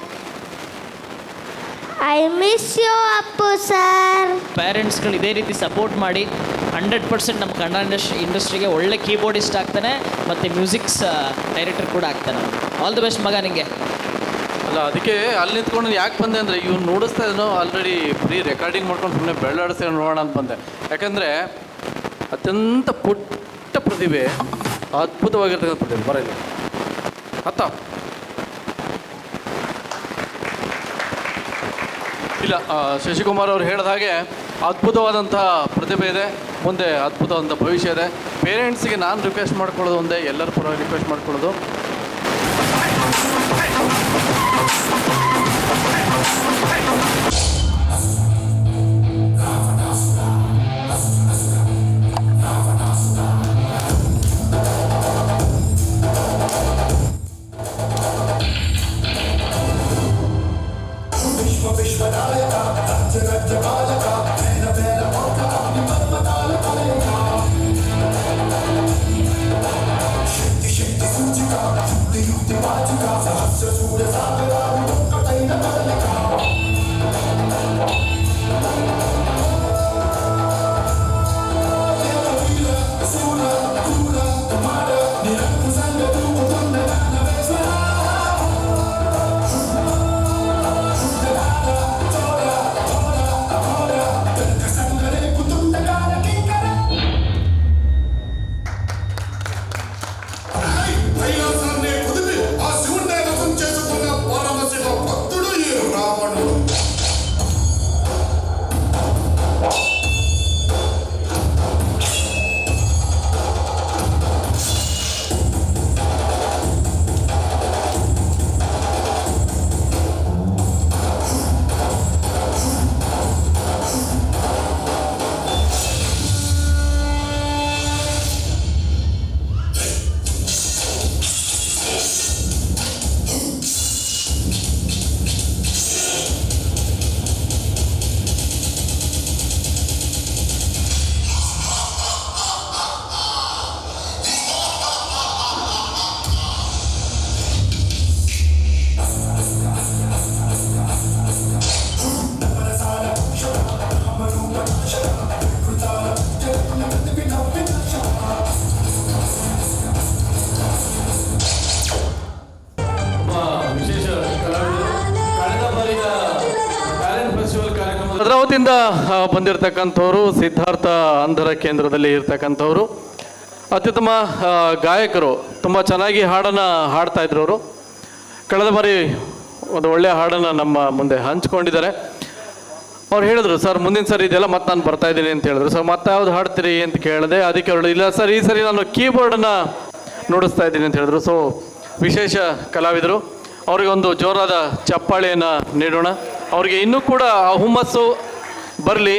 I miss you Appu sir. ಪೇರೆಂಟ್ಸ್ಗಳು ಇದೇ ರೀತಿ ಸಪೋರ್ಟ್ ಮಾಡಿ 100% ನಮ್ಮ ಕನ್ನಡ ಇಂಡಸ್ಟ್ರಿಗೆ ಒಳ್ಳೆ ಕೀಬೋರ್ಡಿಸ್ಟ್ ಆಗ್ತಾನೆ ಮತ್ತು ಮ್ಯೂಸಿಕ್ಸ್ ಡೈರೆಕ್ಟರ್ ಕೂಡ ಆಗ್ತಾನೆ. ಆಲ್ ದಿ ಬೆಸ್ಟ್ ಮಗ ನಿಮಗೆ. ಅಲ್ಲ, ಅದಕ್ಕೆ ಅಲ್ಲಿ ನಿಂತ್ಕೊಂಡು ಯಾಕೆ ಬಂದೆ ಅಂದರೆ ಇವ್ನು ನೋಡಿಸ್ತಾ ಇದ್ದನೋ ಆಲ್ರೆಡಿ ಫ್ರೀ ರೆಕಾರ್ಡಿಂಗ್ ಮಾಡ್ಕೊಂಡು ಸುಮ್ಮನೆ ಬೆಳ್ಳಾಡಿಸಿ ನೋಡೋಣ ಅಂತ ಬಂದೆ. ಯಾಕಂದರೆ ಅತ್ಯಂತ ಪುಟ್ಟ ಪ್ರತಿಭೆ, ಅದ್ಭುತವಾಗಿರ್ತಕ್ಕಂಥ ಪ್ರತಿಭೆ. ಬರಲಿ ಅತ್ತ ಇಲ್ಲ, ಶಶಿಕುಮಾರ್ ಅವರು ಹೇಳಿದ ಹಾಗೆ ಅದ್ಭುತವಾದಂಥ ಪ್ರತಿಭೆ ಇದೆ, ಮುಂದೆ ಅದ್ಭುತವಾದಂಥ ಭವಿಷ್ಯ ಇದೆ. ಪೇರೆಂಟ್ಸಿಗೆ ನಾನು ರಿಕ್ವೆಸ್ಟ್ ಮಾಡ್ಕೊಳ್ಳೋದು ಒಂದೇ, ಎಲ್ಲರ ಪರವಾಗಿ ರಿಕ್ವೆಸ್ಟ್ ಮಾಡ್ಕೊಳ್ಳೋದು, ಭದ್ರಾವತಿಯಿಂದ ಬಂದಿರತಕ್ಕಂಥವ್ರು, ಸಿದ್ಧಾರ್ಥ ಅಂಧರ ಕೇಂದ್ರದಲ್ಲಿ ಇರ್ತಕ್ಕಂಥವ್ರು, ಅತ್ಯುತ್ತಮ ಗಾಯಕರು, ತುಂಬ ಚೆನ್ನಾಗಿ ಹಾಡನ್ನು ಹಾಡ್ತಾ ಇದ್ರು ಅವರು. ಕಳೆದ ಬಾರಿ ಒಂದು ಒಳ್ಳೆಯ ಹಾಡನ್ನು ನಮ್ಮ ಮುಂದೆ ಹಂಚ್ಕೊಂಡಿದ್ದಾರೆ. ಅವ್ರು ಹೇಳಿದ್ರು, ಸರ್ ಮುಂದಿನ ಸರಿ ಇದೆಲ್ಲ ಮತ್ತೆ ನಾನು ಬರ್ತಾ ಇದ್ದೀನಿ ಅಂತ ಹೇಳಿದ್ರು. ಸರ್ ಮತ್ತೆ ಯಾವ್ದು ಹಾಡ್ತೀರಿ ಅಂತ ಕೇಳಿದೆ. ಅದಕ್ಕೆ ಅವರು ಇಲ್ಲ ಸರ್, ಈ ಸರಿ ನಾನು ಕೀಬೋರ್ಡನ್ನು ನುಡಿಸ್ತಾ ಇದ್ದೀನಿ ಅಂತ ಹೇಳಿದ್ರು. ಸೊ ವಿಶೇಷ ಕಲಾವಿದರು, ಅವರಿಗೆ ಒಂದು ಜೋರಾದ ಚಪ್ಪಾಳೆಯನ್ನು ನೀಡೋಣ. ಅವರಿಗೆ ಇನ್ನೂ ಕೂಡ ಆ ಹುಮ್ಮಸ್ಸು ಬರಲಿ.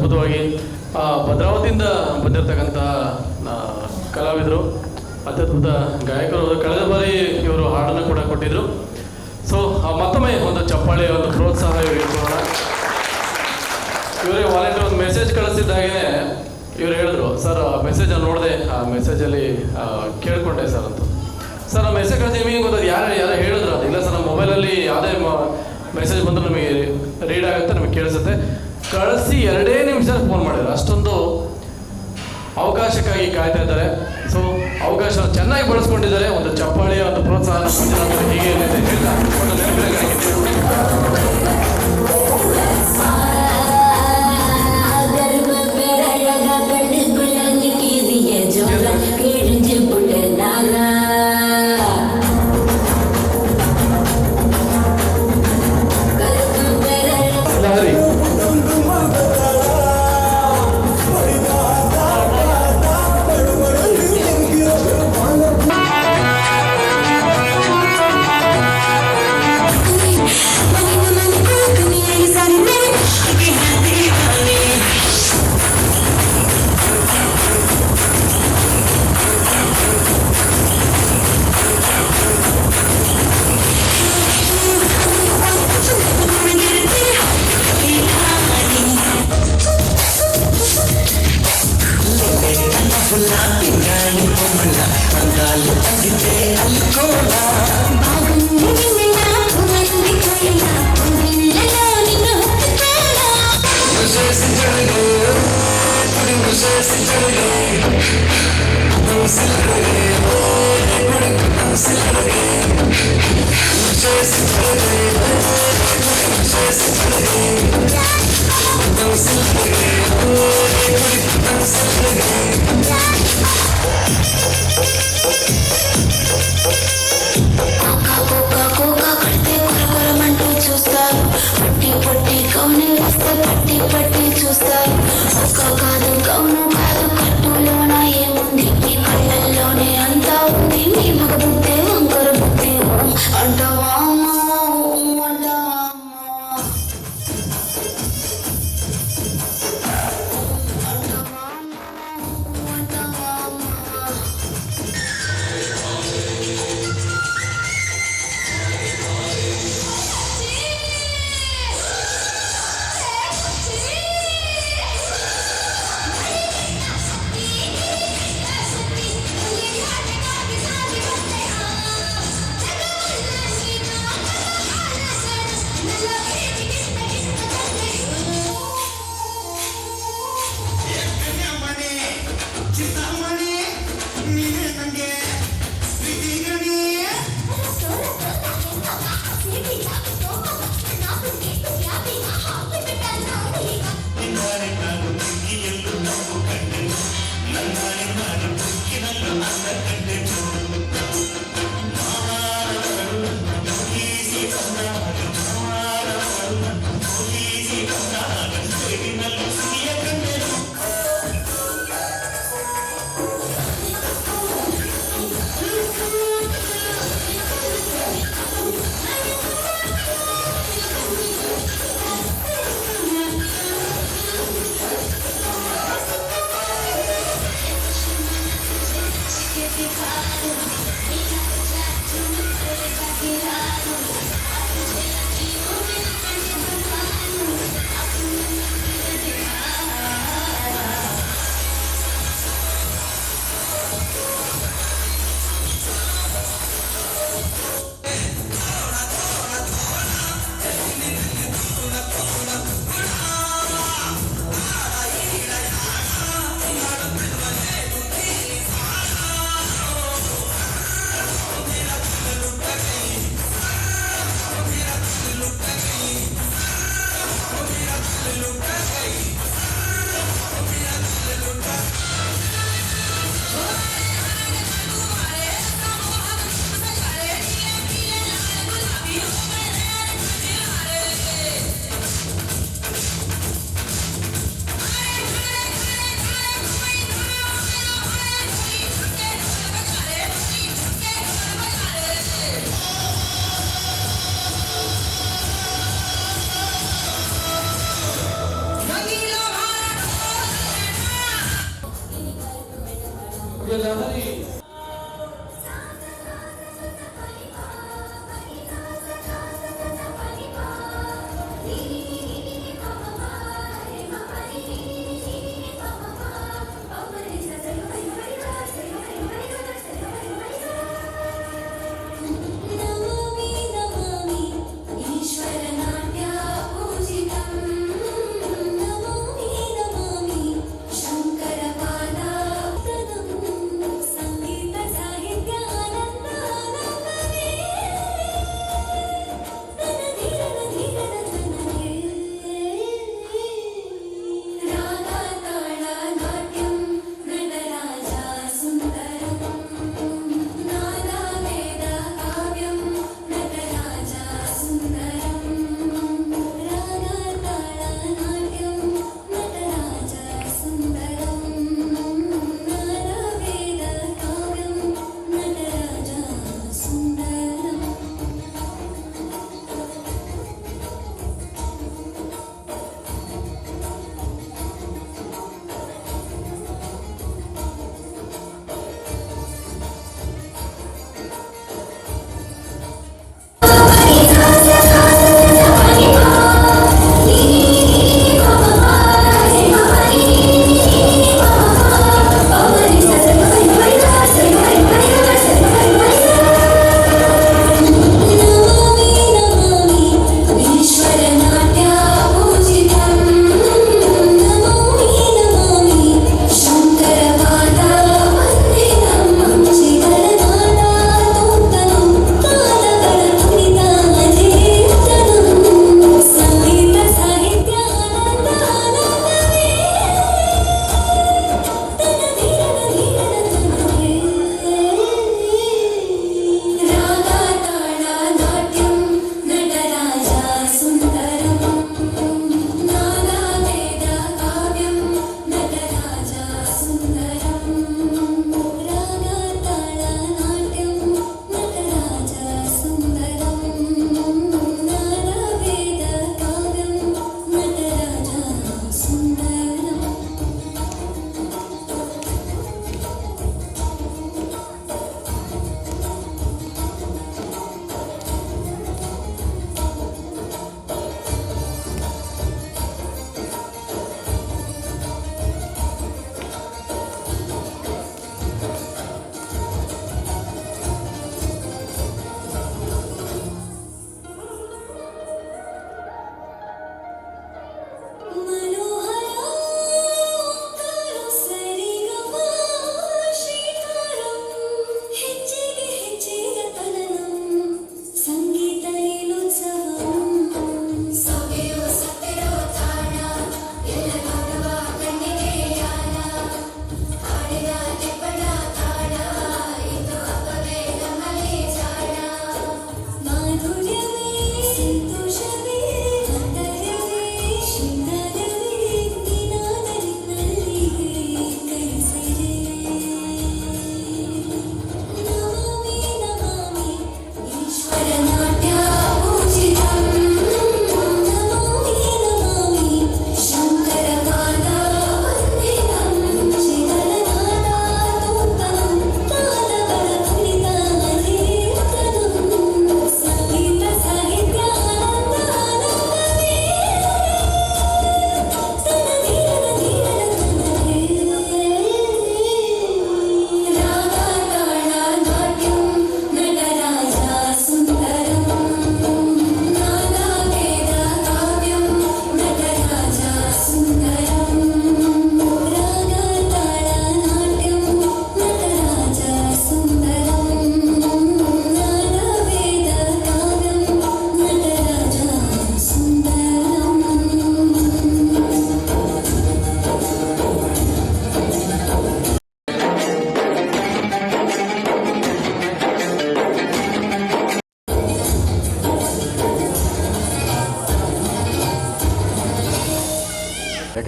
ಅದ್ಭುತವಾಗಿ ಭದ್ರಾವತಿಯಿಂದ ಬಂದಿರತಕ್ಕಂಥ ಕಲಾವಿದರು, ಅತ್ಯದ್ಭುತ ಗಾಯಕರು. ಕಳೆದ ಬಾರಿ ಇವರು ಹಾಡನ್ನು ಕೂಡ ಕೊಟ್ಟಿದ್ದರು. ಸೊ ಮತ್ತೊಮ್ಮೆ ಒಂದು ಚಪ್ಪಾಳೆ, ಒಂದು ಪ್ರೋತ್ಸಾಹ ಇವರಿಗೆ ಕೊಡೋಣ. ಇವರೇ ವಾಲಂಟಿಯರ್ ಒಂದು ಮೆಸೇಜ್ ಕಳಿಸಿದ್ದಾಗೇ ಇವರು ಹೇಳಿದ್ರು, ಸರ್ ಮೆಸೇಜನ್ನು ನೋಡಿದೆ, ಆ ಮೆಸೇಜಲ್ಲಿ ಕೇಳಿಕೊಂಡೆ ಸರ್ ಅಂತ. ಸರ್ ಆ ಮೆಸೇಜ್ ಕಳಿಸಿ ನಿಮಗೆ ಗೊತ್ತದು ಯಾರು ಹೇಳಿದ್ರು ಅದು? ಇಲ್ಲ ಸರ್, ನಮ್ಮ ಮೊಬೈಲಲ್ಲಿ ಯಾವುದೇ ಮೆಸೇಜ್ ಬಂದರೂ ನಮಗೆ ರೀಡ್ ಆಗುತ್ತೆ, ನಮಗೆ ಕೇಳಿಸುತ್ತೆ. ಕಳಿಸಿ 2 ನಿಮಿಷದಲ್ಲಿ ಫೋನ್ ಮಾಡಿದ್ರು. ಅಷ್ಟೊಂದು ಅವಕಾಶಕ್ಕಾಗಿ ಕಾಯ್ತಾ ಇದ್ದಾರೆ. ಸೊ ಅವಕಾಶ ಚೆನ್ನಾಗಿ ಬಳಸ್ಕೊಂಡಿದ್ದಾರೆ. ಒಂದು ಚಪ್ಪಾಳೆಯ ಒಂದು ಪ್ರೋತ್ಸಾಹ ಹೀಗೆ ಹೇಳ್ತಾ ಒಂದು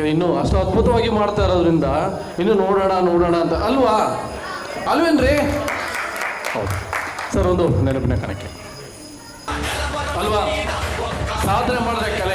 ಯಾಕಂದರೆ ಇನ್ನೂ ಅಷ್ಟು ಅದ್ಭುತವಾಗಿ ಮಾಡ್ತಾ ಇರೋದ್ರಿಂದ ಇನ್ನೂ ನೋಡೋಣ ಅಂತ ಅಲ್ವಾ, ಅಲ್ವೇನ್ರಿ? ಹೌದು ಸರ್, ಒಂದು ನೆನಪಿನ ಕಣಕ್ಕೆ ಅಲ್ವಾ, ಸಾಧನೆ ಮಾಡಿದ್ರೆ ಕಲೆ.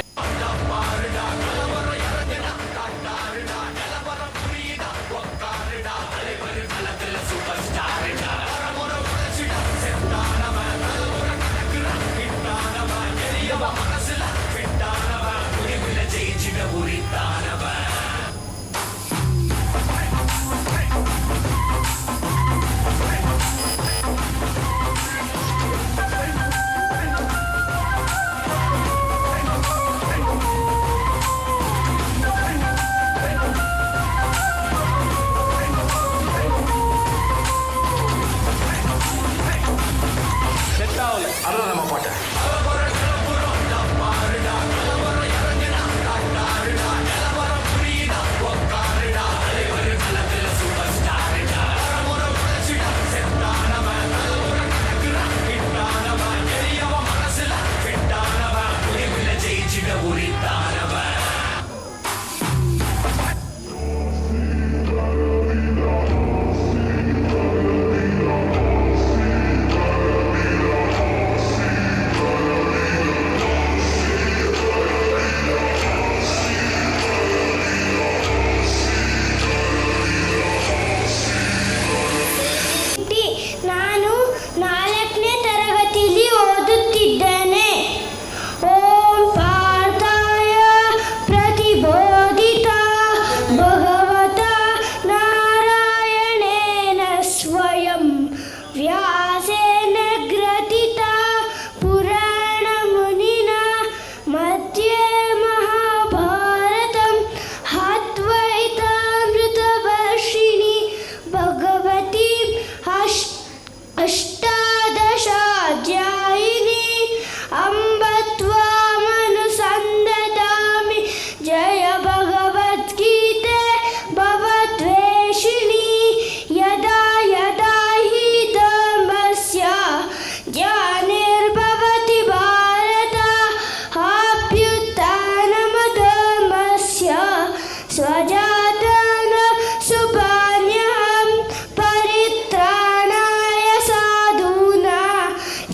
ನಾನು 4ನೇ ತರಗತಿಯಲ್ಲಿ ಓದುತ್ತಿದ್ದೇನೆ. ಓಂ ಪಾರ್ಥಾಯ ಪ್ರತಿಬೋಧಿತ ಭಗವತ ನಾರಾಯಣೇನ ಸ್ವಯಂ ವ್ಯಾಸೇನ ಗ್ರಥಿತ ಪುರಾಣ ಮುನಿನ ಮಧ್ಯೆ ಮಹಾಭಾರತಂ ಅದ್ವೈತಾಮೃತವರ್ಷಿಣಿ ಭಗವತಿ ಅಷ್ಟಾದಶಾಧ್ಯಾಯಿನಿ ಅಂಬ ತ್ವಾಮನುಸಂದಧಾಮಿ ಜಯ ಭಗವದ್ಗೀತೆ ಭವದ್ವೇಷಿಣಿ ಯದಾ ಯದಾ ಹಿ ಧರ್ಮಸ್ಯ ಗ್ಲಾನಿರ್ಭವತಿ ಭಾರತ ಅಭ್ಯುತ್ಥಾನಮಧರ್ಮಸ್ಯ ಸ್ವಜಾತನ ಸುಭಾನ್ಯಹಂ ಪರಿತ್ರಾಣಾಯ ಸಾಧೂನಾ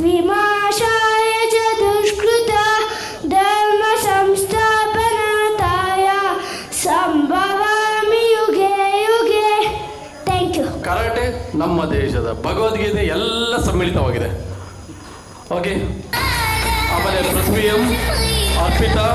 ವಿನಾಶಾಯ ಚ ದುಷ್ಕೃತ ಧರ್ಮ ಸಂಸ್ಥಾಪನಾರ್ಥಾಯ ಸಂಭವಾಮಿ ಯುಗೆ ಯುಗೆ. Thank you. ಕರಾಟೆ ನಮ್ಮ ದೇಶದ ಭಗವದ್ಗೀತೆ ಎಲ್ಲ ಸಮ್ಮಿಳಿತವಾಗಿದೆ. ಓಕೆ, ಆಮೇಲೆ ಪೃಥ್ವಿ ಎಂ, ಅರ್ಪಿತಾ,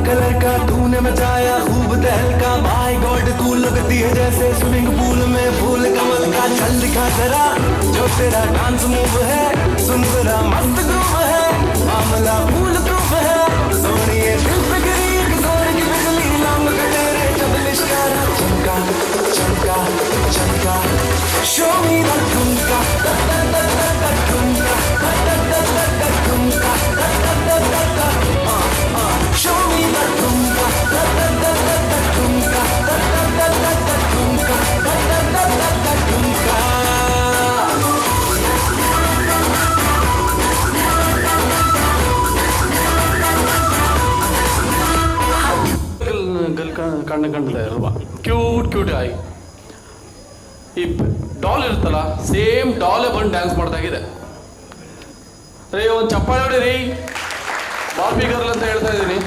कलर का तूने मचाया खूब तहलका, माय गॉड तू लगती है जैसे स्विमिंग पूल में फूल कमल का. चल दिखा जरा जो तेरा डांस मूव है, सुन जरा मस्त ग्रूव है, मामला फूल प्रूफ है. सोनिए दिल पे गिरी एक जोर की बिजली, लांग कटेरे जब लिश्कारा चमका चमका चमका. शो मी द ठुमका ठुमका ठुमका. Show me the tumka, tumka, tumka. ಕಂಡಿದೆ ಅಲ್ವಾ, ಕ್ಯೂಟ್ ಆಗಿ. ಈ ಡಾಲ್ ಇರುತ್ತಲ್ಲ, ಸೇಮ್ ಡಾಲೇ ಬಂದು ಡ್ಯಾನ್ಸ್ ಮಾಡ್ದಾಗಿದೆ. ರೀ ಒಂದು ಚಪ್ಪಾಳೆ ಹೊಡಿರಿ, ಬಾರ್ಬಿ ಗರ್ಲ್ ಅಂತ ಹೇಳ್ತಾ ಇದ್ದೀನಿ.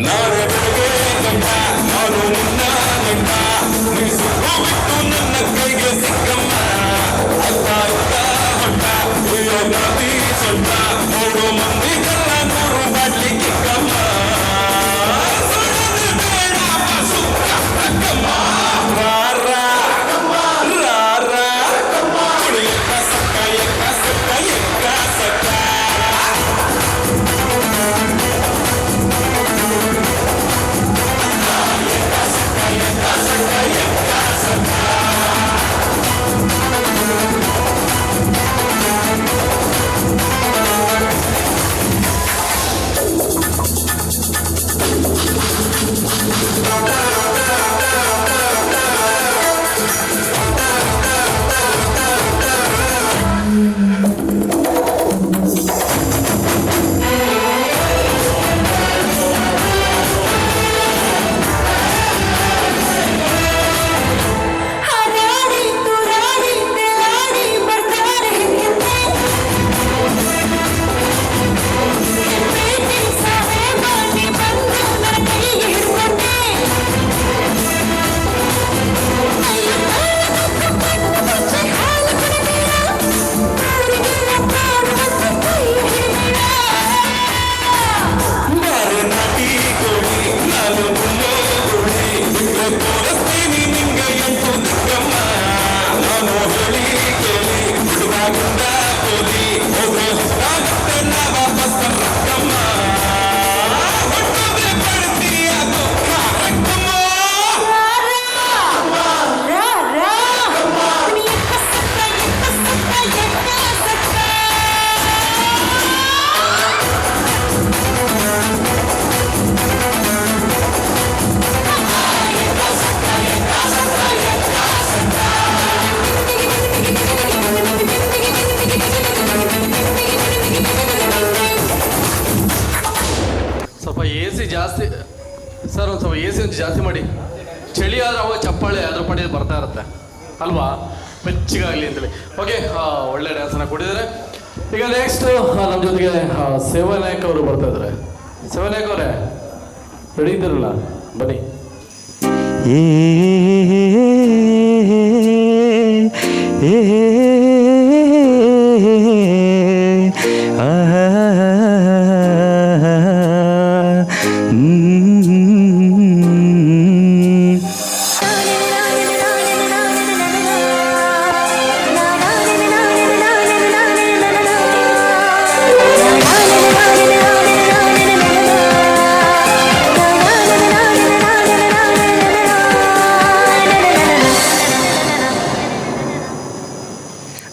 ನಾಳೆ ಬೆಳಗ್ಗೆ ಗಂಟ ನಾನು ನಿನ್ನ ಗಂಟ ನೀ ಸುಟ್ಟು ಬಿಟ್ಟು ನನ್ನ ಕೈಗೆ ಸಿಕ್ಕಮ್ಮ ಅತ್ತ ಇತ್ತ ಹೊಂಟ ಅಯ್ಯೋ ಗಾದಿ ಸೊಂಟ ನೋಡು ಮಂದಿಗೆಲ್ಲ 100 ಬಾಟ್ಲಿ ಕಿಕ್ಕಮ್ಮ ಸುಡೋದು ಬೇಡ ಸುತ್ತ ಅಕ್ಕಮ್ಮ ರಾರ ರಾರ ಕುಡಿಯಕ್ಕ ಸಕ್ಕ ಎಕ್ಕ ಸಕ್ಕ ಎಕ್ಕ ಸಕ್ಕ ಜಾಸ್ತಿ ಸರ್, ಒಂದು ಸ್ವಲ್ಪ AC ಒಂದು ಜಾಸ್ತಿ ಮಾಡಿ. ಚಳಿ ಆದ್ರೆ ಅವಾಗ ಚಪ್ಪಾಳೆ ಅದ್ರ ಪಡೆದು ಬರ್ತಾ ಇರುತ್ತೆ ಅಲ್ವಾ, ಬೆಚ್ಚಗಾಗಲಿ ಅಂತೇಳಿ. ಓಕೆ, ಒಳ್ಳೆ ಡ್ಯಾನ್ಸನ್ನು ಕೊಟ್ಟಿದ್ದಾರೆ. ಈಗ ನೆಕ್ಸ್ಟ್ ನಮ್ಮ ಜೊತೆಗೆ ಸೇವಾನಾಯಕ್ ಅವರು ಬರ್ತಾ ಇದ್ದಾರೆ. ಸೇವಾನಾಯಕ್ ಅವರೇ ರೆಡಿ ಇದ್ದಾರಲ್ಲ, ಬನ್ನಿ.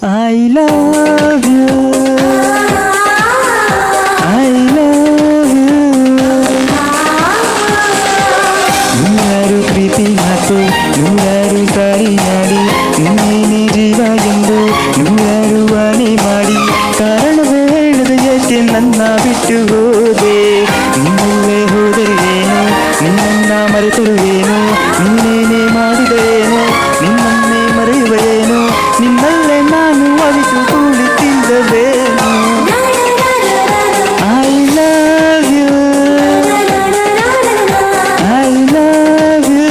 I love you. I love you. ನೂರಾರು ಪ್ರೀತಿ ಮಾತು, ನೂರಾರು ಸಾರಿ ನಾಡಿ, ನೀನೇ ಜೀವ ಎಂದು ನೂರಾರು ವಾಣಿ ಮಾಡಿ, ಕಾರಣವೇ ಹೇಳದ ಯಾಕೆ ನನ್ನ ಬಿಟ್ಟು ಹೋದೆ. ನಿನ್ನಲ್ಲೇ ಹೋದರೇನು, ನಿನ್ನನ್ನ ಮರೆತಿರುವೇನು, ನೀನೇನೇ ಮಾಡಿದರೇನು, ನಿನ್ನನ್ನೇ ಮರೆಯುವೇನು, ನಿನ್ನಲ್ಲೇ ನಾನು ಅವಿತು ಕುಳಿತಿದ್ದವೇನು. I love you. I love you.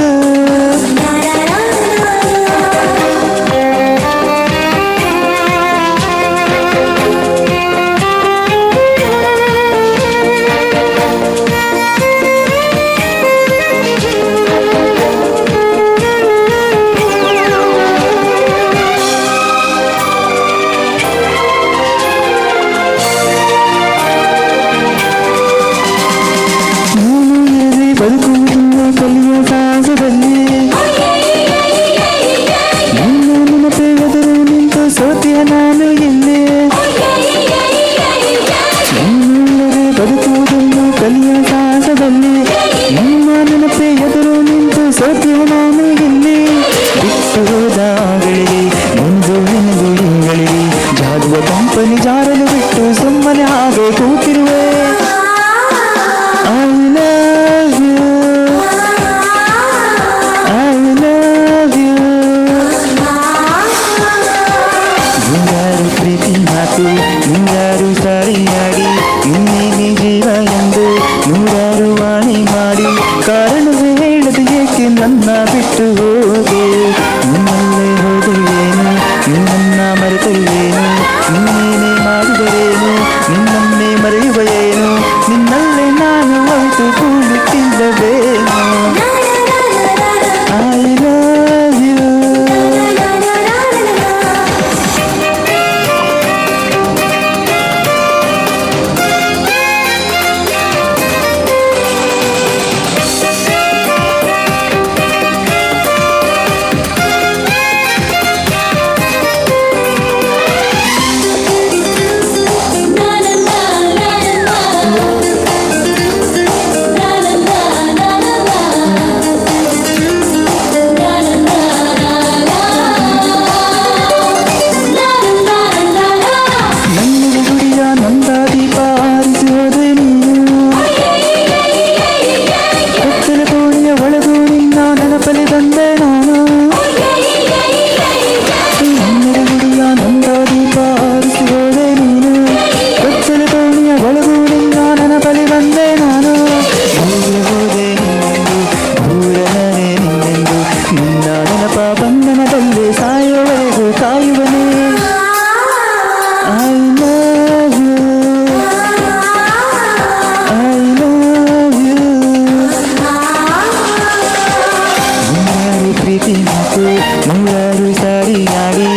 ನಲಿಯಾಡಿ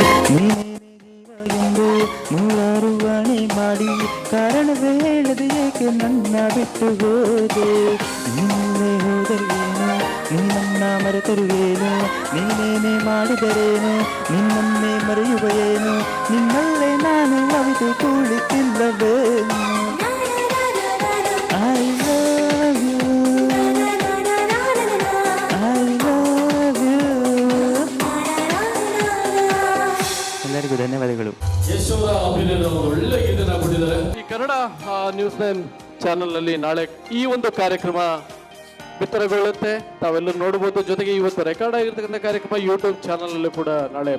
ಎಂದು ನೂರಾರು ವಾಣಿ ಮಾಡಿ ಕಾರಣವೇ ಹೇಳದೆ ಏಕೆ ನನ್ನ ಬಿಟ್ಟು ಹೋದೆ ನೀನೇ ಹೋದರೇನು ನೀ ನನ್ನ ಮರೆತರುವೇನು ನೀನೇನೇ ಮಾಡಿದರೇನು ನಿನ್ನನ್ನೇ ಮರೆಯುವೆಯೇನು ನಿನ್ನಲ್ಲೇ ನಾನು ಅವಿತು ಕುಳಿತಿಲ್ಲವೇನು I love you I love you ಎಲ್ಲರಿಗೂ ಧನ್ಯವಾದಗಳು. ಯಶ್ ಅವರ ಅಭಿನಯದ ಒಂದು ಒಳ್ಳೆ ಗೀತೆನ ಕೊಟ್ಟಿದ್ದಾರೆ. ಈ ಕನ್ನಡ ನ್ಯೂಸ್ 9 ಚಾನಲ್ನಲ್ಲಿ ನಾಳೆ ಈ ಒಂದು ಕಾರ್ಯಕ್ರಮ ಬಿತ್ತರಗೊಳ್ಳುತ್ತೆ, ತಾವೆಲ್ಲರೂ ನೋಡ್ಬೋದು. ಜೊತೆಗೆ ಇವತ್ತು ರೆಕಾರ್ಡ್ ಆಗಿರ್ತಕ್ಕಂಥ ಕಾರ್ಯಕ್ರಮ ಯೂಟ್ಯೂಬ್ ಚಾನಲಲ್ಲೂ ಕೂಡ ನಾಳೆ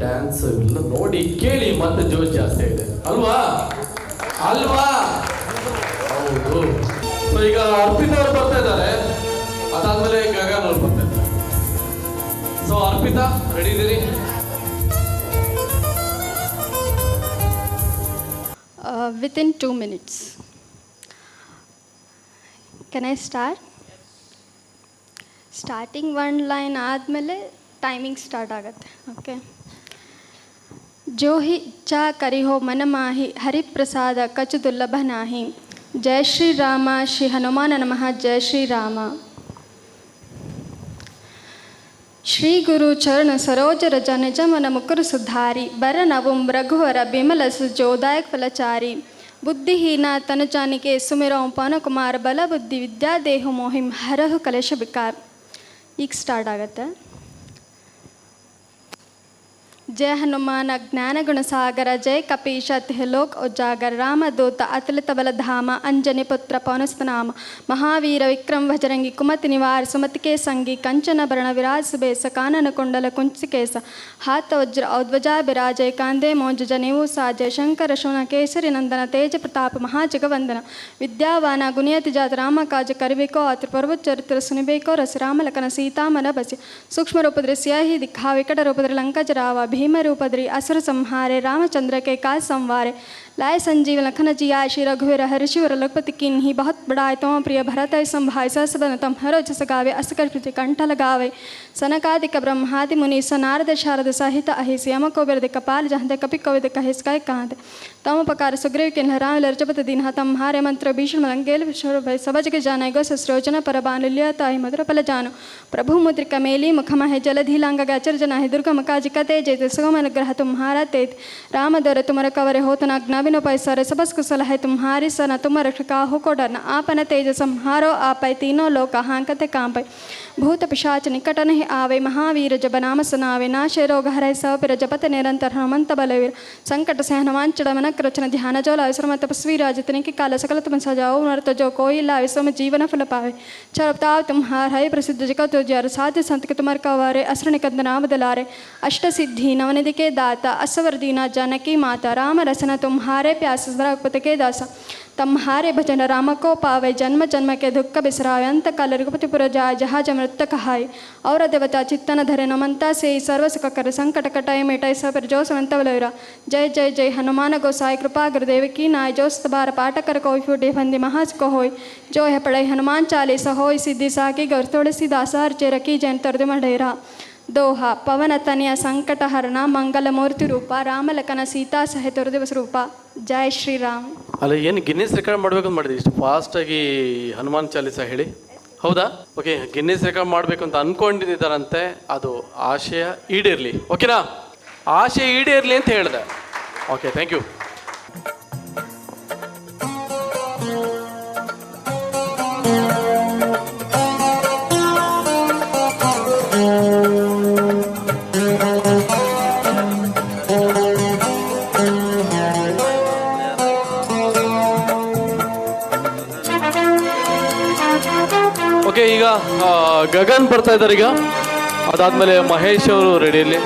ಡ್ಯಾನ್ಸ್ ಎಲ್ಲ ನೋಡಿ ಕೇಳಿ ಮತ್ತೆ ಜೋಶ್ ಜಾಸ್ತಿ ಆಗಿದೆ ಅಲ್ವಾ ಅಲ್ವಾ? ಹೌದು. ಸೊ ಈಗ ಅರ್ಪಿತಾ ಅವ್ರು ಬರ್ತಾ ಇದ್ದಾರೆ, ಅದಾದ್ಮೇಲೆ ಗಗನ್ ಅವ್ರು ಬರ್ತಾ ಇದ್ದಾರೆ. ಸೊ ಅರ್ಪಿತಾ ರೆಡಿ ಇದ್ದೀರಿ? Within 2 minutes. Can I start? Starting 1 line ಆದಮೇಲೆ ಟೈಮಿಂಗ್ ಸ್ಟಾರ್ಟ್ ಆಗುತ್ತೆ. ಓಕೆ. ಜೋ ಹಿ ಇಚ್ಛಾ ಕರಿ ಹೋ ಮನ ಮಾಹಿ ಹರಿಪ್ರಸಾದ ಕಚು ದುರ್ಲಭ ನಾಹಿ. ಜಯ ಶ್ರೀರಾಮ ಶ್ರೀ ಹನುಮಾನ ನಮಃ. ಜಯ ಶ್ರೀರಾಮ. ಶ್ರೀ ಗುರು ಚರಣ ಸರೋಜ ರಜ ನಿಜ ಮನ ಮುಕುರು ಸುಧಾರಿ ಬರ ನವಂ ರಘುವರ ಬಿಮಲ ಸುಜೋದಾಯಕ ಫಲಚಾರಿ. ಬುದ್ಧಿಹೀನ ತನುಜಾನಿಕೆ ಸುಮಿರೋ ಪವನ ಕುಮಾರ್ ಬಲ ಬುದ್ಧಿ ವಿದ್ಯಾ ದೇಹು ಮೋಹಿಂ ಹರಹು ಕಲೇಶ ವಿಕಾರ. ಈಗ ಸ್ಟಾರ್ಟ್ ಆಗುತ್ತೆ. जय हनुमान ज्ञान गुण सागर जय कपीश लोक उजागर रामदूत अतुलित बल धाम अंजनी पुत्र पवनस्तनाम महावीर विक्रम भजरंगी कुमति निवार सुमति के संगी कंचन भरण विराज सुबेस कानन कुंडल कुंचिकेश हाथ वज्र औध्वजा विराजय कांदे मोज जनेऊ साजय शंकर शोण केसरी नंदन तेज प्रताप महाजगवंदन विद्यावान गुणयति जात राम काज करबेको आतुर पर्वत चरित्र सुनिबेको रस राम लखन सीता मन बसी सूक्ष्म रूपद्र सियाही दिखा विकट रूपद्र लंका जरावा भीम रूपद्री असुर संहारे रामचंद्र के काज संवारे लाए संजीव लखन जिया श्री रघुवीर हर्षिवर लखपति किन्ही बहुत बड़ाई तुम प्रिय भरत संभाय सहसबन तम हरो जस गावे असकर प्रति कंठ लगावे सनकादिक ब्रह्मादि मुनि सनारद शारद सहित अहिस यम को बिरद कपाल जहते कपि कविद कहिस काय कांत तम उपकार सुग्रीव किन राम लर्जपत दीन तम हारे मंत्र भीषण मलंगेल विश्व भय सबज के जाने गो सस्रोचन परबान लियताहि मधुर फल जानो प्रभु मुद्रिका मेली मुखम है जलधि लांग गाचर जना है दुर्गम काज कते जेत सुगम अनुग्रह तुम्हारा तेत राम दर तुमर कवरे होत न अग्नाबिनो पैसा सबस कुशल है तुम्हारी सना तुम रखका हो को डरना आपन तेज संहारो आपै तीनों लोक हांकते कांपै भूत पिशाच निकट नहीं आवे महावीर जब नाम सुनावे नाशे रोग हरै सब पिर जपत निरंतर हनुमंत बलवीर संकट से हनुमान चढ़मन कृचन ध्यान जो लाविश्रम तपस्वी राजतने की काल सकल तुम सजाओ नरत जो कोई लाविश्व में जीवन फल पावे चरपताव तुम्हार है प्रसिद्ध जगत जर साध्य संत के तुमर कवारे असुर निकंद नाम दलारे अष्ट सिद्धि नवनिधि के दाता असवर दीना जानकी माता राम रसना तुम्हारे प्यास रघुपति के दासा तुम्हारे भजन राम को पावे जन्म जन्म के दुख बिसरावे अंत काल रघुपतिपुर जाय जहाज मृत कहाय और देवता चित्तन धरे नमंता से सर्व सुख कर संकट कटाय मेटाय सब जो समंत बलवीरा जय जय जय हनुमान गोसाई कृपा गुरुदेव की नाय जो स्तबार पाठ कर कोई फूटे फंदी महास को होय जो है पढ़े हनुमान चालीसा होय सिद्धि साकी गौर तुलसी दासार चेरकी जैन तर्द मढ़ेरा दोहा पवन तनय संकट हरना मंगल मूर्ति रूप राम लखन सीता सहित दिवस रूಪ ಜೈ ಶ್ರೀರಾಮ್. ಅಲ್ಲ ಏನು ಗಿನ್ನಿಸ್ ರೆಕಾರ್ಡ್ ಮಾಡಬೇಕು ಅಂತ ಮಾಡಿದ್ರಿ ಇಷ್ಟು ಫಾಸ್ಟಾಗಿ ಹನುಮಾನ್ ಚಾಲೀಸ ಹೇಳಿ? ಹೌದಾ? ಓಕೆ, ಗಿನ್ನಿಸ್ ರೆಕಾರ್ಡ್ ಮಾಡಬೇಕು ಅಂತ ಅಂದ್ಕೊಂಡಿದ್ದಾರಂತೆ. ಅದು ಆಶಯ ಈಡೇರಲಿ. ಓಕೆನಾ? ಆಶಯ ಈಡೇರಲಿ ಅಂತ ಹೇಳಿದೆ. Okay, thank you. ಓಕೆ, ಈಗ ಗಗನ್ ಬರ್ತಾ ಇದ್ದಾರೆ. ಈಗ ಅದಾದ್ಮೇಲೆ ಮಹೇಶ್ ಅವರು ರೆಡಿಯಲ್ಲಿ.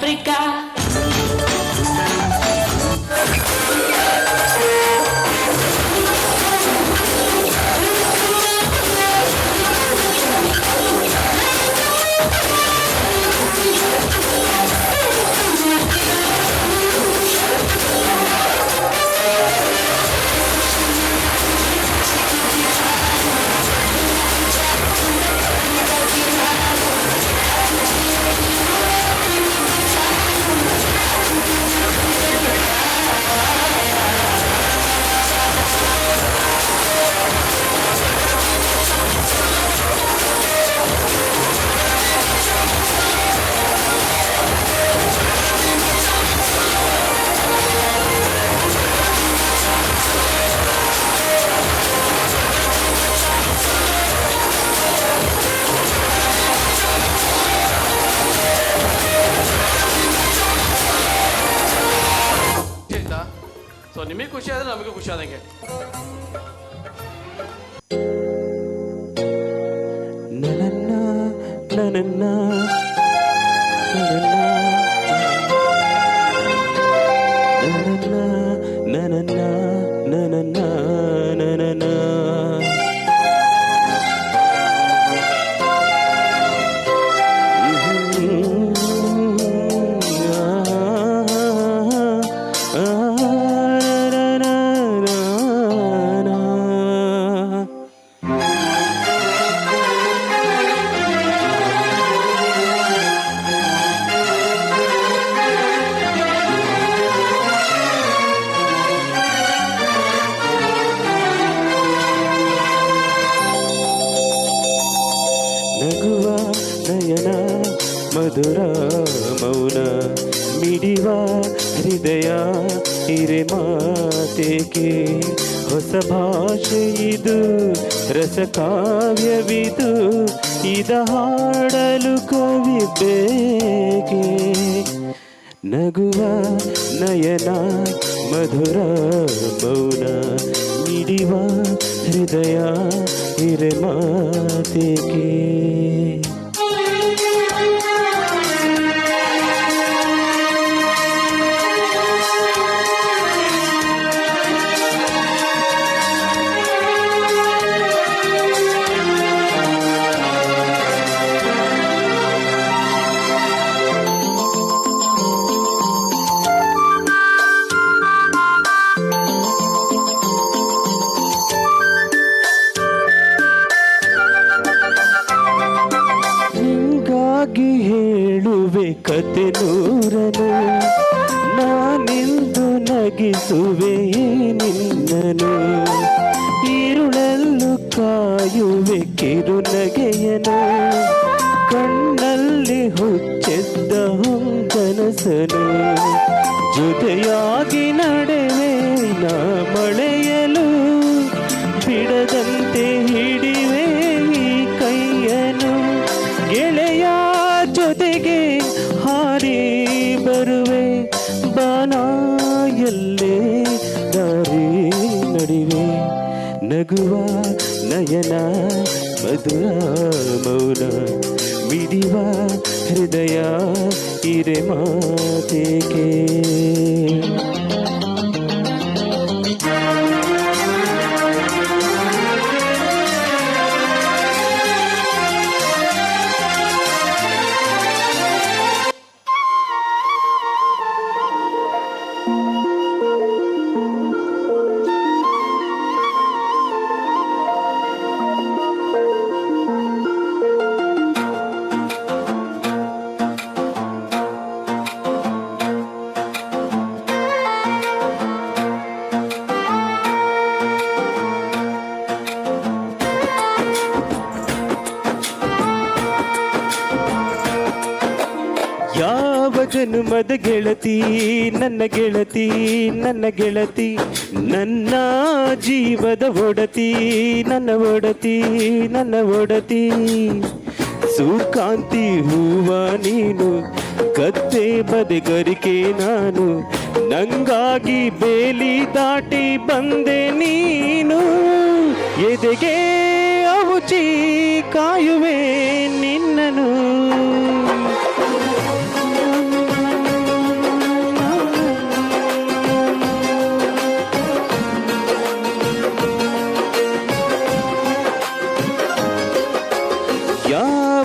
Africa. ಸೊ ನಿಮಗೆ ಖುಷಿ ಆದರೆ ನಮಗೂ ಖುಷಿ ಆದಂಗೆ. ನಗುವ ನಯನ ಮಧುರ ಮೌನ ಮಿಡಿವ ಹೃದಯ ಹಿರೆ ಮಾತೆಗೆ ಹೊಸ ಭಾಷೆ ಇದು ರಸ ಕಾವ್ಯವಿದು ಇದ ಹಾಡಲು ಕವಿ ಬೇಕೆ. ನಗುವ ನಯನ ಮಧುರ ಮೌನ ಮಿಡಿವ ಹೃದಯ ಹಿರೆ ಮಾತೆಗೆ. ಹೇಳುವೆ ಕತೆ ನೂರನು ನಾನೆಂದು ನಗಿಸುವೆ ನಿನ್ನನು ഇരുಳಲ್ಲೂ ಕಾಯುವೆ ಕಿರು ನಗೆಯನು ಕಣ್ಣಲ್ಲಿ ಹುಚ್ಚೆದ್ದ ಹೊಂಗನಸನು ಜೊತೆಯಾಗಿ ನಡೆವೆ ನಾ ಮಳೆಯಲು ಬಿಡದಂತೆ ಹಿಡಿವೆ ಈ ಕೈಯನು ಗೆಳೆಯ ಜೊತೆಗೆ ಹಾರಿ ಬರುವೆ ಬಾನಾಯಲ್ಲೇ ದಾರಿ ನಡಿವೆ. ನಗುವ ನಯನ ಮಧುರ ಮೌನ ಮಿಡಿವ ಹೃದಯ ಹಿರೆ ಮಾತೆಗೆ. ಯಾವ ಜನ್ಮದ ಗೆಳತಿ ನನ್ನ ಗೆಳತಿ ನನ್ನ ಗೆಳತಿ ನನ್ನ ಜೀವದ ಒಡತಿ ನನ್ನ ಒಡತಿ ನನ್ನ ಒಡತಿ ಸೂರ್ಕಾಂತಿ ಹೂವ ನೀನು ಗದ್ದೆ ಬದೆಗರಿಕೆ ನಾನು ನಂಗಾಗಿ ಬೇಲಿ ದಾಟಿ ಬಂದೆ ನೀನು ಎದೆಗೆ ಅವುಚಿ ಕಾಯುವೆ ನಿನ್ನನು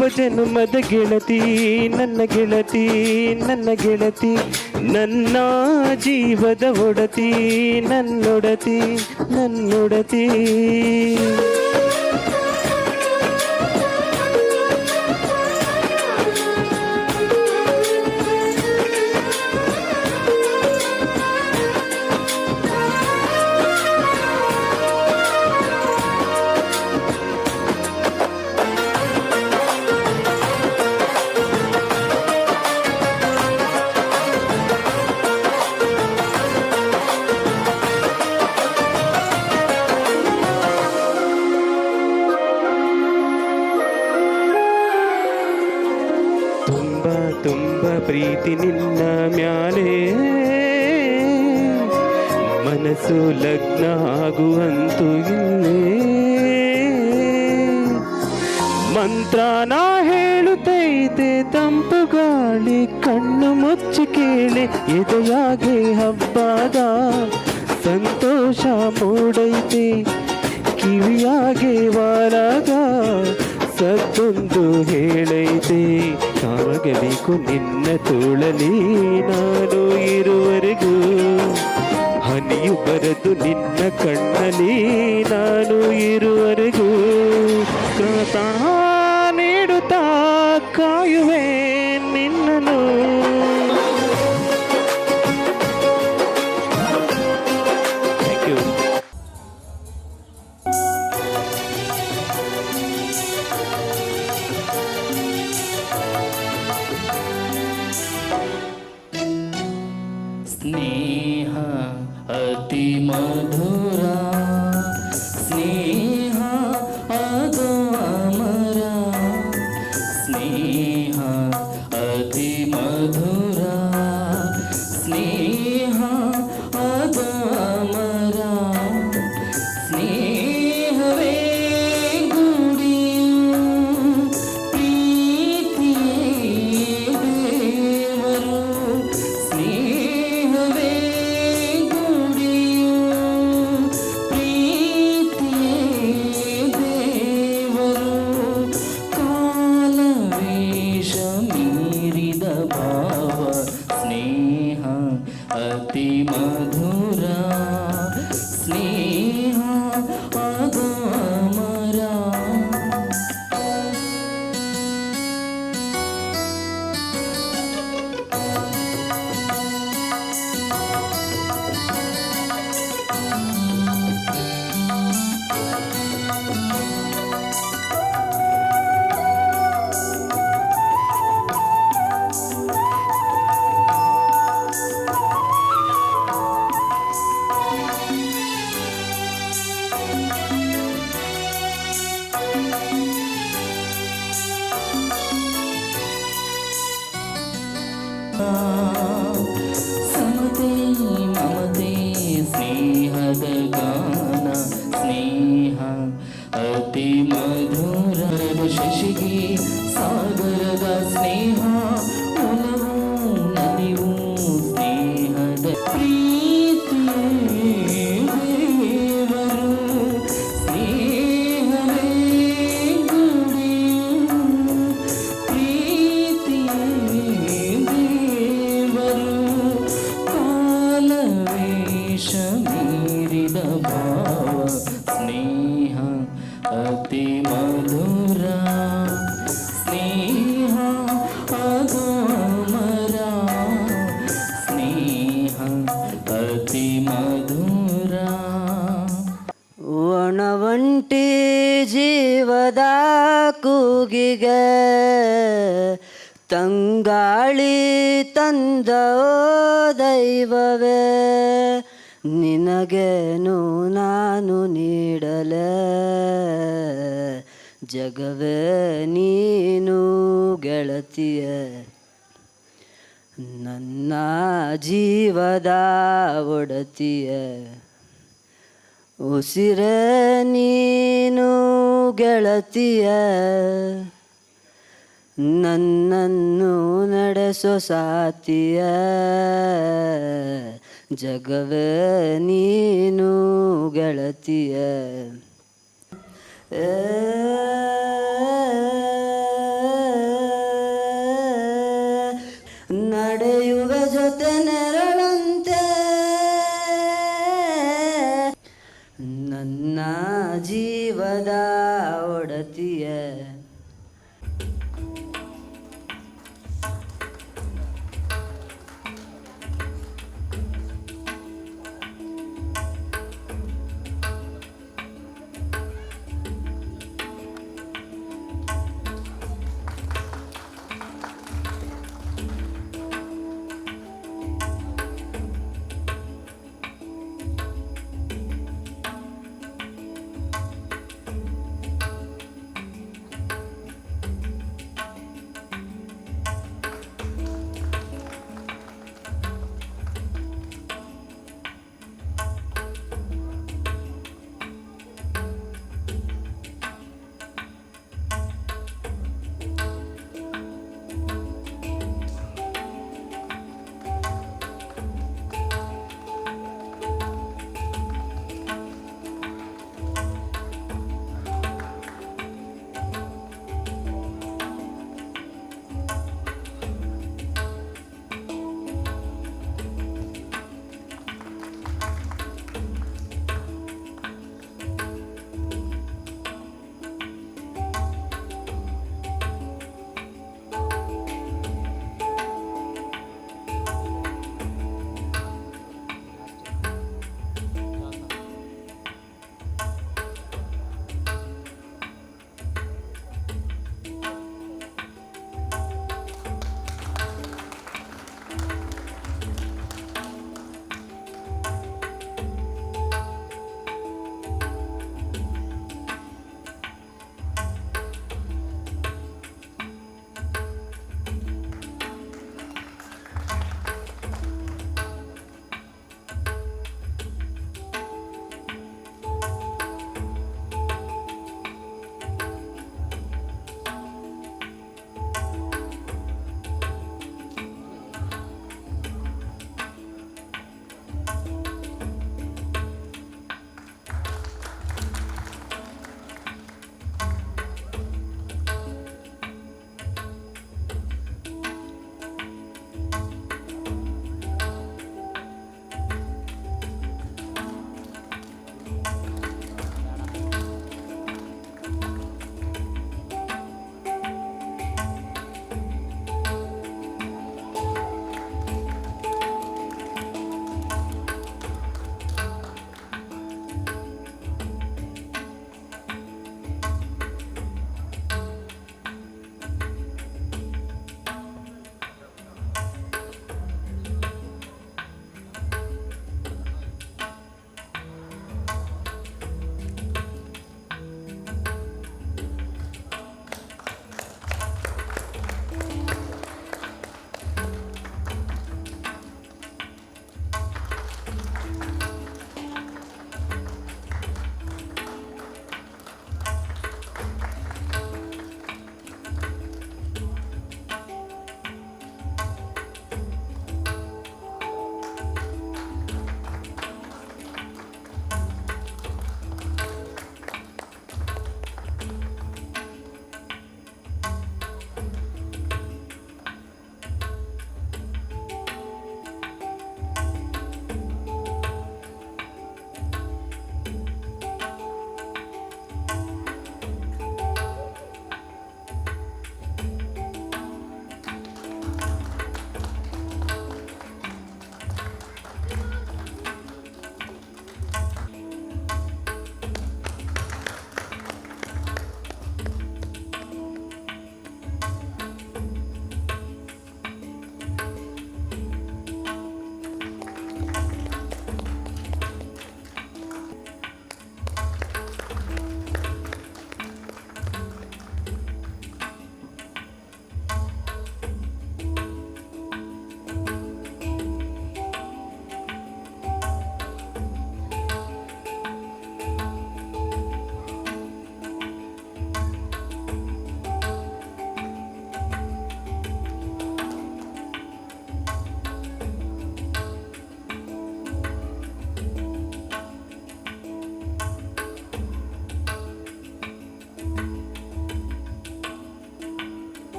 ಯಾವ ಜನ್ಮದ ಗೆಳತಿ ನನ್ನ ಗೆಳತಿ ನನ್ನ ಗೆಳತಿ, ನನ್ನ ಜೀವದ ಒಡತಿ ನನ್ನೊಡತಿ ನನ್ನೊಡತಿ. ತುಂಬ ಪ್ರೀತಿ ನಿನ್ನ ಮ್ಯಾಲೆ, ಮನಸ್ಸು ಲಗ್ನ ಆಗುವಂತೂ ಇಲ್ಲೇ. ಮಂತ್ರನ ಹೇಳುತ್ತೈತೆ ತಂಪು ಗಾಳಿ, ಕಣ್ಣು ಮುಚ್ಚಿ ಕೇಳಿ ಎದೆಯಾಗೆ ಹಬ್ಬದ ಸಂತೋಷ ಮೂಡೈತೆ. ಕಿವಿಯಾಗೆ ವಾರಾಗ ಸತ್ತೊಂದು ಹೇಳೈತೆ, ಸಾಗಬೇಕು ನಿನ್ನ ತೋಳಲಿ ನಾನು ಇರುವರೆಗೂ. ಹನಿಯು ಬರದು ನಿನ್ನ ಕಣ್ಣಲ್ಲಿ ನಾನು ಇರುವರೆಗೂ. ಪ್ರಾಣ ನೀಡುತ್ತಾ ಕಾಯುವೆ ನಿನ್ನನು. Thank you. ಸ್ನೇಹ ಅತಿ ಮಧುರ, ಸ್ನೇಹ ಅದು ಅಮರ, ಸ್ನೇಹ ಅತಿ ಮಧುರ, ಸ್ನೇಹ ಅದು ಅಮರ, ಸ್ನೇಹವೇ ಗುಡಿಯು ಪ್ರೀತಿಯೇ ದೇವರು, ಸ್ನೇಹವೇ ಗುಡಿಯು ಪ್ರೀತಿಯೇ ದೇವರು. ಕಾಲವೇಷ ಮೀರಿದ ಭಾವ, ಸ್ನೇಹ ಅತಿ ಮಧುರ, ಸ್ನೇಹ ಅದು ಅಮರ. ಸಮತೆ ಮಮತೆ ಸ್ನೇಹದ ಗಾನ, ಸ್ನೇಹ ಅತಿ ಮಧುರ. ಶಶಿಗೆ ಸಾಗರದ ಸ್ನೇಹ, ಒಲವು ನಲಿವು ಸ್ನೇಹದ ಪ್ರೀತಿಯೇ ದೇವರು, ಸ್ನೇಹವೇ ಗುಡಿಯು ಪ್ರೀತಿಯೇ ದೇವರು. ಕಾಲವೇಷ ಮೀರಿದ ಭಾವ, ಸ್ನೇಹ ಅತಿ ಮಧುರ, ಸ್ನೇಹ ಅದು ಅಮರ, ಸ್ನೇಹ ಅತಿ ಮಧುರ. ಒಣವಂಟಿ ಜೀವದ ಕೂಗಿಗೆ ತಂಗಾಳಿ ತಂದ ದೈವವೇ, ನಿನಗೇನು ನಾನು ನೀಡಲೆ, ಜಗವೇ ನೀನು ಗೆಳತಿಯ, ನನ್ನ ಜೀವದ ಒಡತಿಯ, ಉಸಿರೇ ನೀನು ಗೆಳತಿಯ, ನನ್ನನ್ನು ನಡೆಸೋ ಸಾತಿಯ, ಜಗವೇ ನೀನು ಗೆಳತಿಯ. ಸಾತಿಯ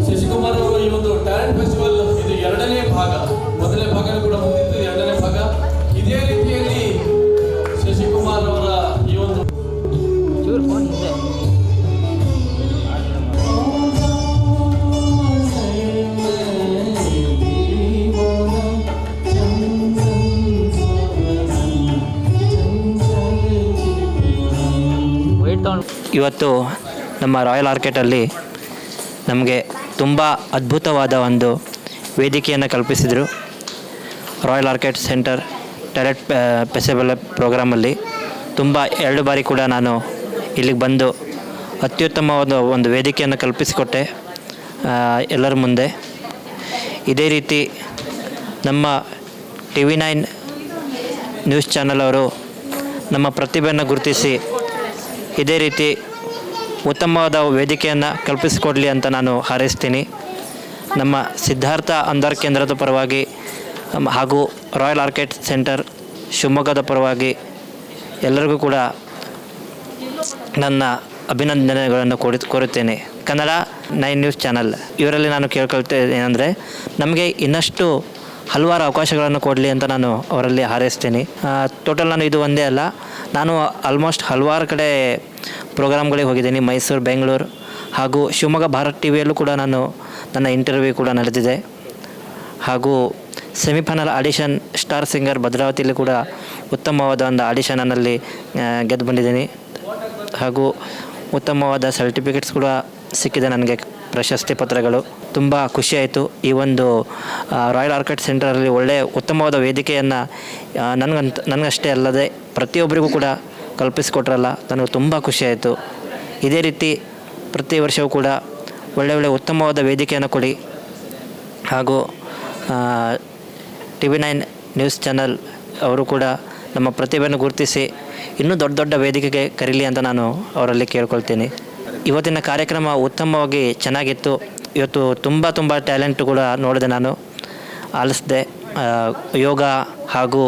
ಶಶಿಕುಮಾರ್ ಅವರು ಈ ಒಂದು ಟ್ಯಾಲೆಂಟ್ ಫೆಸ್ಟಿವಲ್ ಇದು ಎರಡನೇ ಭಾಗ, ಮೊದಲನೇ ಭಾಗ ಕೂಡ ಮುಗಿದಿತ್ತು, ಎರಡನೇ ಭಾಗ ಇದೇ ರೀತಿಯಲ್ಲಿ ಶಶಿಕುಮಾರ್ ಅವರ ಈ ಒಂದು ಇವತ್ತು ನಮ್ಮ ರಾಯಲ್ ಆರ್ಕಿಡಲ್ಲಿ ನಮಗೆ ತುಂಬ ಅದ್ಭುತವಾದ ಒಂದು ವೇದಿಕೆಯನ್ನು ಕಲ್ಪಿಸಿದರು. Royal Orchid centre talent festival ಪ್ರೋಗ್ರಾಮಲ್ಲಿ 2 ಬಾರಿ ಕೂಡ ನಾನು ಇಲ್ಲಿಗೆ ಬಂದು ಅತ್ಯುತ್ತಮವಾದ ಒಂದು ವೇದಿಕೆಯನ್ನು ಕಲ್ಪಿಸಿಕೊಟ್ಟೆ ಎಲ್ಲರ ಮುಂದೆ. ಇದೇ ರೀತಿ ನಮ್ಮ TV9 ನ್ಯೂಸ್ ಚಾನಲ್ ಅವರು ನಮ್ಮ ಪ್ರತಿಭೆಯನ್ನು ಗುರುತಿಸಿ ಇದೇ ರೀತಿ ಉತ್ತಮವಾದ ವೇದಿಕೆಯನ್ನು ಕಲ್ಪಿಸಿಕೊಡಲಿ ಅಂತ ನಾನು ಹಾರೈಸ್ತೀನಿ. ನಮ್ಮ ಸಿದ್ಧಾರ್ಥ ಅಂಧಾರ್ ಕೇಂದ್ರದ ಪರವಾಗಿ ಹಾಗೂ ರಾಯಲ್ ಆರ್ಕಿಡ್ ಸೆಂಟರ್ ಶಿವಮೊಗ್ಗದ ಪರವಾಗಿ ಎಲ್ಲರಿಗೂ ಕೂಡ ನನ್ನ ಅಭಿನಂದನೆಗಳನ್ನು ಕೋರುತ್ತೇನೆ. ಕನ್ನಡ 9 ನ್ಯೂಸ್ ಚಾನಲ್ ಇವರಲ್ಲಿ ನಾನು ಕೇಳ್ಕೊಳ್ತೇನೆ ಏನಂದರೆ ನಮಗೆ ಇನ್ನಷ್ಟು ಹಲವಾರು ಅವಕಾಶಗಳನ್ನು ಕೊಡಲಿ ಅಂತ ನಾನು ಅವರಲ್ಲಿ ಹಾರೈಸ್ತೀನಿ. ಟೋಟಲ್ ನಾನು ಇದು ಒಂದೇ ಅಲ್ಲ, ನಾನು ಆಲ್ಮೋಸ್ಟ್ ಹಲವಾರು ಕಡೆ ಪ್ರೋಗ್ರಾಮ್ಗಳಿಗೆ ಹೋಗಿದ್ದೀನಿ. ಮೈಸೂರು, ಬೆಂಗಳೂರು ಹಾಗೂ ಶಿವಮೊಗ್ಗ ಭಾರತ್ ಟಿವಿಯಲ್ಲೂ ಕೂಡ ನನ್ನ ಇಂಟರ್ವ್ಯೂ ಕೂಡ ನಡೆದಿದೆ. ಹಾಗೂ ಸೆಮಿಫೈನಲ್ ಆಡಿಷನ್ ಸ್ಟಾರ್ ಸಿಂಗರ್ ಭದ್ರಾವತಿಯಲ್ಲಿ ಕೂಡ ಉತ್ತಮವಾದ ಒಂದು ಆಡಿಷನಲ್ಲಿ ಗೆದ್ದು ಬಂದಿದ್ದೀನಿ. ಹಾಗೂ ಉತ್ತಮವಾದ ಸರ್ಟಿಫಿಕೇಟ್ಸ್ ಕೂಡ ಸಿಕ್ಕಿದೆ ನನಗೆ, ಪ್ರಶಸ್ತಿ ಪತ್ರಗಳು. ತುಂಬ ಖುಷಿಯಾಯಿತು. ಈ ಒಂದು ರಾಯಲ್ ಆರ್ಕಿಡ್ ಸೆಂಟರಲ್ಲಿ ಒಳ್ಳೆಯ ಉತ್ತಮವಾದ ವೇದಿಕೆಯನ್ನು ನನಗಷ್ಟೇ ಅಲ್ಲದೆ ಪ್ರತಿಯೊಬ್ಬರಿಗೂ ಕೂಡ ಕಲ್ಪಿಸಿಕೊಟ್ರಲ್ಲ, ನನಗೆ ತುಂಬ ಖುಷಿಯಾಯಿತು. ಇದೇ ರೀತಿ ಪ್ರತಿ ವರ್ಷವೂ ಕೂಡ ಒಳ್ಳೆಯ ಉತ್ತಮವಾದ ವೇದಿಕೆಯನ್ನು ಕೊಡಿ. ಹಾಗೂ TV9 ನ್ಯೂಸ್ ಚಾನಲ್ ಅವರು ಕೂಡ ನಮ್ಮ ಪ್ರತಿಭೆಯನ್ನು ಗುರುತಿಸಿ ಇನ್ನೂ ದೊಡ್ಡ ದೊಡ್ಡ ವೇದಿಕೆಗೆ ಕರೀಲಿ ಅಂತ ನಾನು ಅವರಲ್ಲಿ ಕೇಳ್ಕೊಳ್ತೀನಿ. ಇವತ್ತಿನ ಕಾರ್ಯಕ್ರಮ ಉತ್ತಮವಾಗಿ ಚೆನ್ನಾಗಿತ್ತು. ಇವತ್ತು ತುಂಬ ಟ್ಯಾಲೆಂಟು ಕೂಡ ನೋಡಿದೆ, ನಾನು ಆಲಿಸಿದೆ. ಯೋಗ ಹಾಗೂ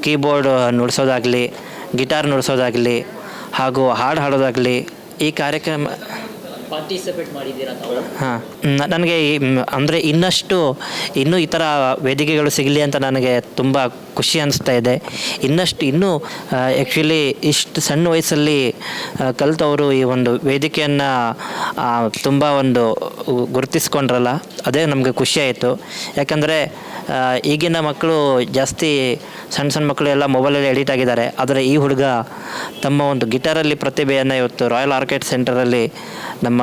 ಕೀಬೋರ್ಡ್ ನುಡಿಸೋದಾಗಲಿ, ಗಿಟಾರ್ ನುಡಿಸೋದಾಗಲಿ ಹಾಗೂ ಹಾಡು ಹಾಡೋದಾಗಲಿ ಈ ಕಾರ್ಯಕ್ರಮ ಪಾರ್ಟಿಸಿಪೇಟ್ ಮಾಡಿದ್ದೀರಾ ತಾವು? ಹಾಂ, ನನಗೆ ಅಂದರೆ ಇನ್ನೂ ಈ ಥರ ವೇದಿಕೆಗಳು ಸಿಗಲಿ ಅಂತ ನನಗೆ ತುಂಬ ಖುಷಿ ಅನಿಸ್ತಾ ಇದೆ. ಇನ್ನೂ ಆ್ಯಕ್ಚುಲಿ ಇಷ್ಟು ಸಣ್ಣ ವಯಸ್ಸಲ್ಲಿ ಕಲಿತವರು ಈ ಒಂದು ವೇದಿಕೆಯನ್ನು ತುಂಬ ಒಂದು ಗುರುತಿಸ್ಕೊಂಡ್ರಲ್ಲ, ಅದೇ ನಮಗೆ ಖುಷಿಯಾಯಿತು. ಯಾಕಂದರೆ ಈಗಿನ ಮಕ್ಕಳು ಜಾಸ್ತಿ ಸಣ್ಣ ಮಕ್ಕಳು ಎಲ್ಲ ಮೊಬೈಲಲ್ಲಿ ಎಡಿಟ್ ಆಗಿದ್ದಾರೆ. ಆದರೆ ಈ ಹುಡುಗ ತಮ್ಮ ಒಂದು ಗಿಟಾರಲ್ಲಿ ಪ್ರತಿಭೆಯನ್ನು ಇವತ್ತು ರಾಯಲ್ ಆರ್ಕಿಡ್ ಸೆಂಟರಲ್ಲಿ ನಮ್ಮ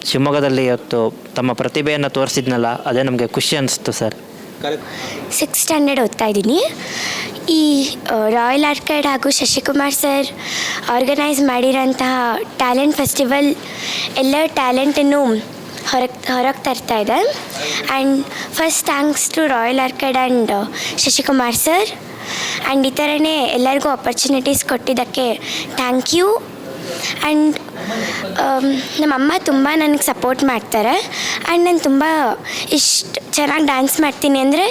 ಶಿವಮೊಗ್ಗದಲ್ಲಿ ಇವತ್ತು ತಮ್ಮ ಪ್ರತಿಭೆಯನ್ನು ತೋರಿಸಿದ್ನಲ್ಲ, ಅದೇ ನಮಗೆ ಖುಷಿ ಅನಿಸ್ತು ಸರ್. 6th ಸ್ಟ್ಯಾಂಡರ್ಡ್ ಓದ್ತಾ ಇದ್ದೀನಿ. ಈ ರಾಯಲ್ ಆರ್ಕಿಡ್ ಹಾಗೂ ಶಶಿಕುಮಾರ್ ಸರ್ ಆರ್ಗನೈಸ್ ಮಾಡಿರೋಂತಹ ಟ್ಯಾಲೆಂಟ್ ಫೆಸ್ಟಿವಲ್ ಎಲ್ಲ ಟ್ಯಾಲೆಂಟನ್ನು ಹೊರಗೆ ತರ್ತಾ ಇದೆ. And first thanks to Royal Orchid and Shashikumar sir. And ಈ ಥರನೇ ಎಲ್ಲರಿಗೂ ಆಪರ್ಚುನಿಟೀಸ್ ಕೊಟ್ಟಿದ್ದಕ್ಕೆ ಥ್ಯಾಂಕ್ ಯು. ಆ್ಯಂಡ್ ನಮ್ಮಮ್ಮ ತುಂಬ ನನಗೆ ಸಪೋರ್ಟ್ ಮಾಡ್ತಾರೆ. ಆ್ಯಂಡ್ ನಾನು ತುಂಬ ಇಷ್ಟು ಚೆನ್ನಾಗಿ ಡ್ಯಾನ್ಸ್ ಮಾಡ್ತೀನಿ ಅಂದರೆ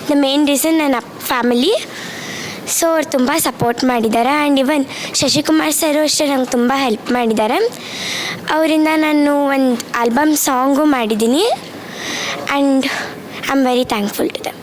ದ ಮೇನ್ ರೀಸನ್ ನನ್ನ ಫ್ಯಾಮಿಲಿ. ಸೊ ಅವ್ರು ತುಂಬ ಸಪೋರ್ಟ್ ಮಾಡಿದ್ದಾರೆ. ಆ್ಯಂಡ್ ಇವನ್ ಶಶಿಕುಮಾರ್ ಸರು ಅಷ್ಟೇ ನಂಗೆ ತುಂಬ ಹೆಲ್ಪ್ ಮಾಡಿದ್ದಾರೆ. ಅವರಿಂದ ನಾನು ಒಂದು ಆಲ್ಬಮ್ ಸಾಂಗು ಮಾಡಿದ್ದೀನಿ. And I am very thankful to them.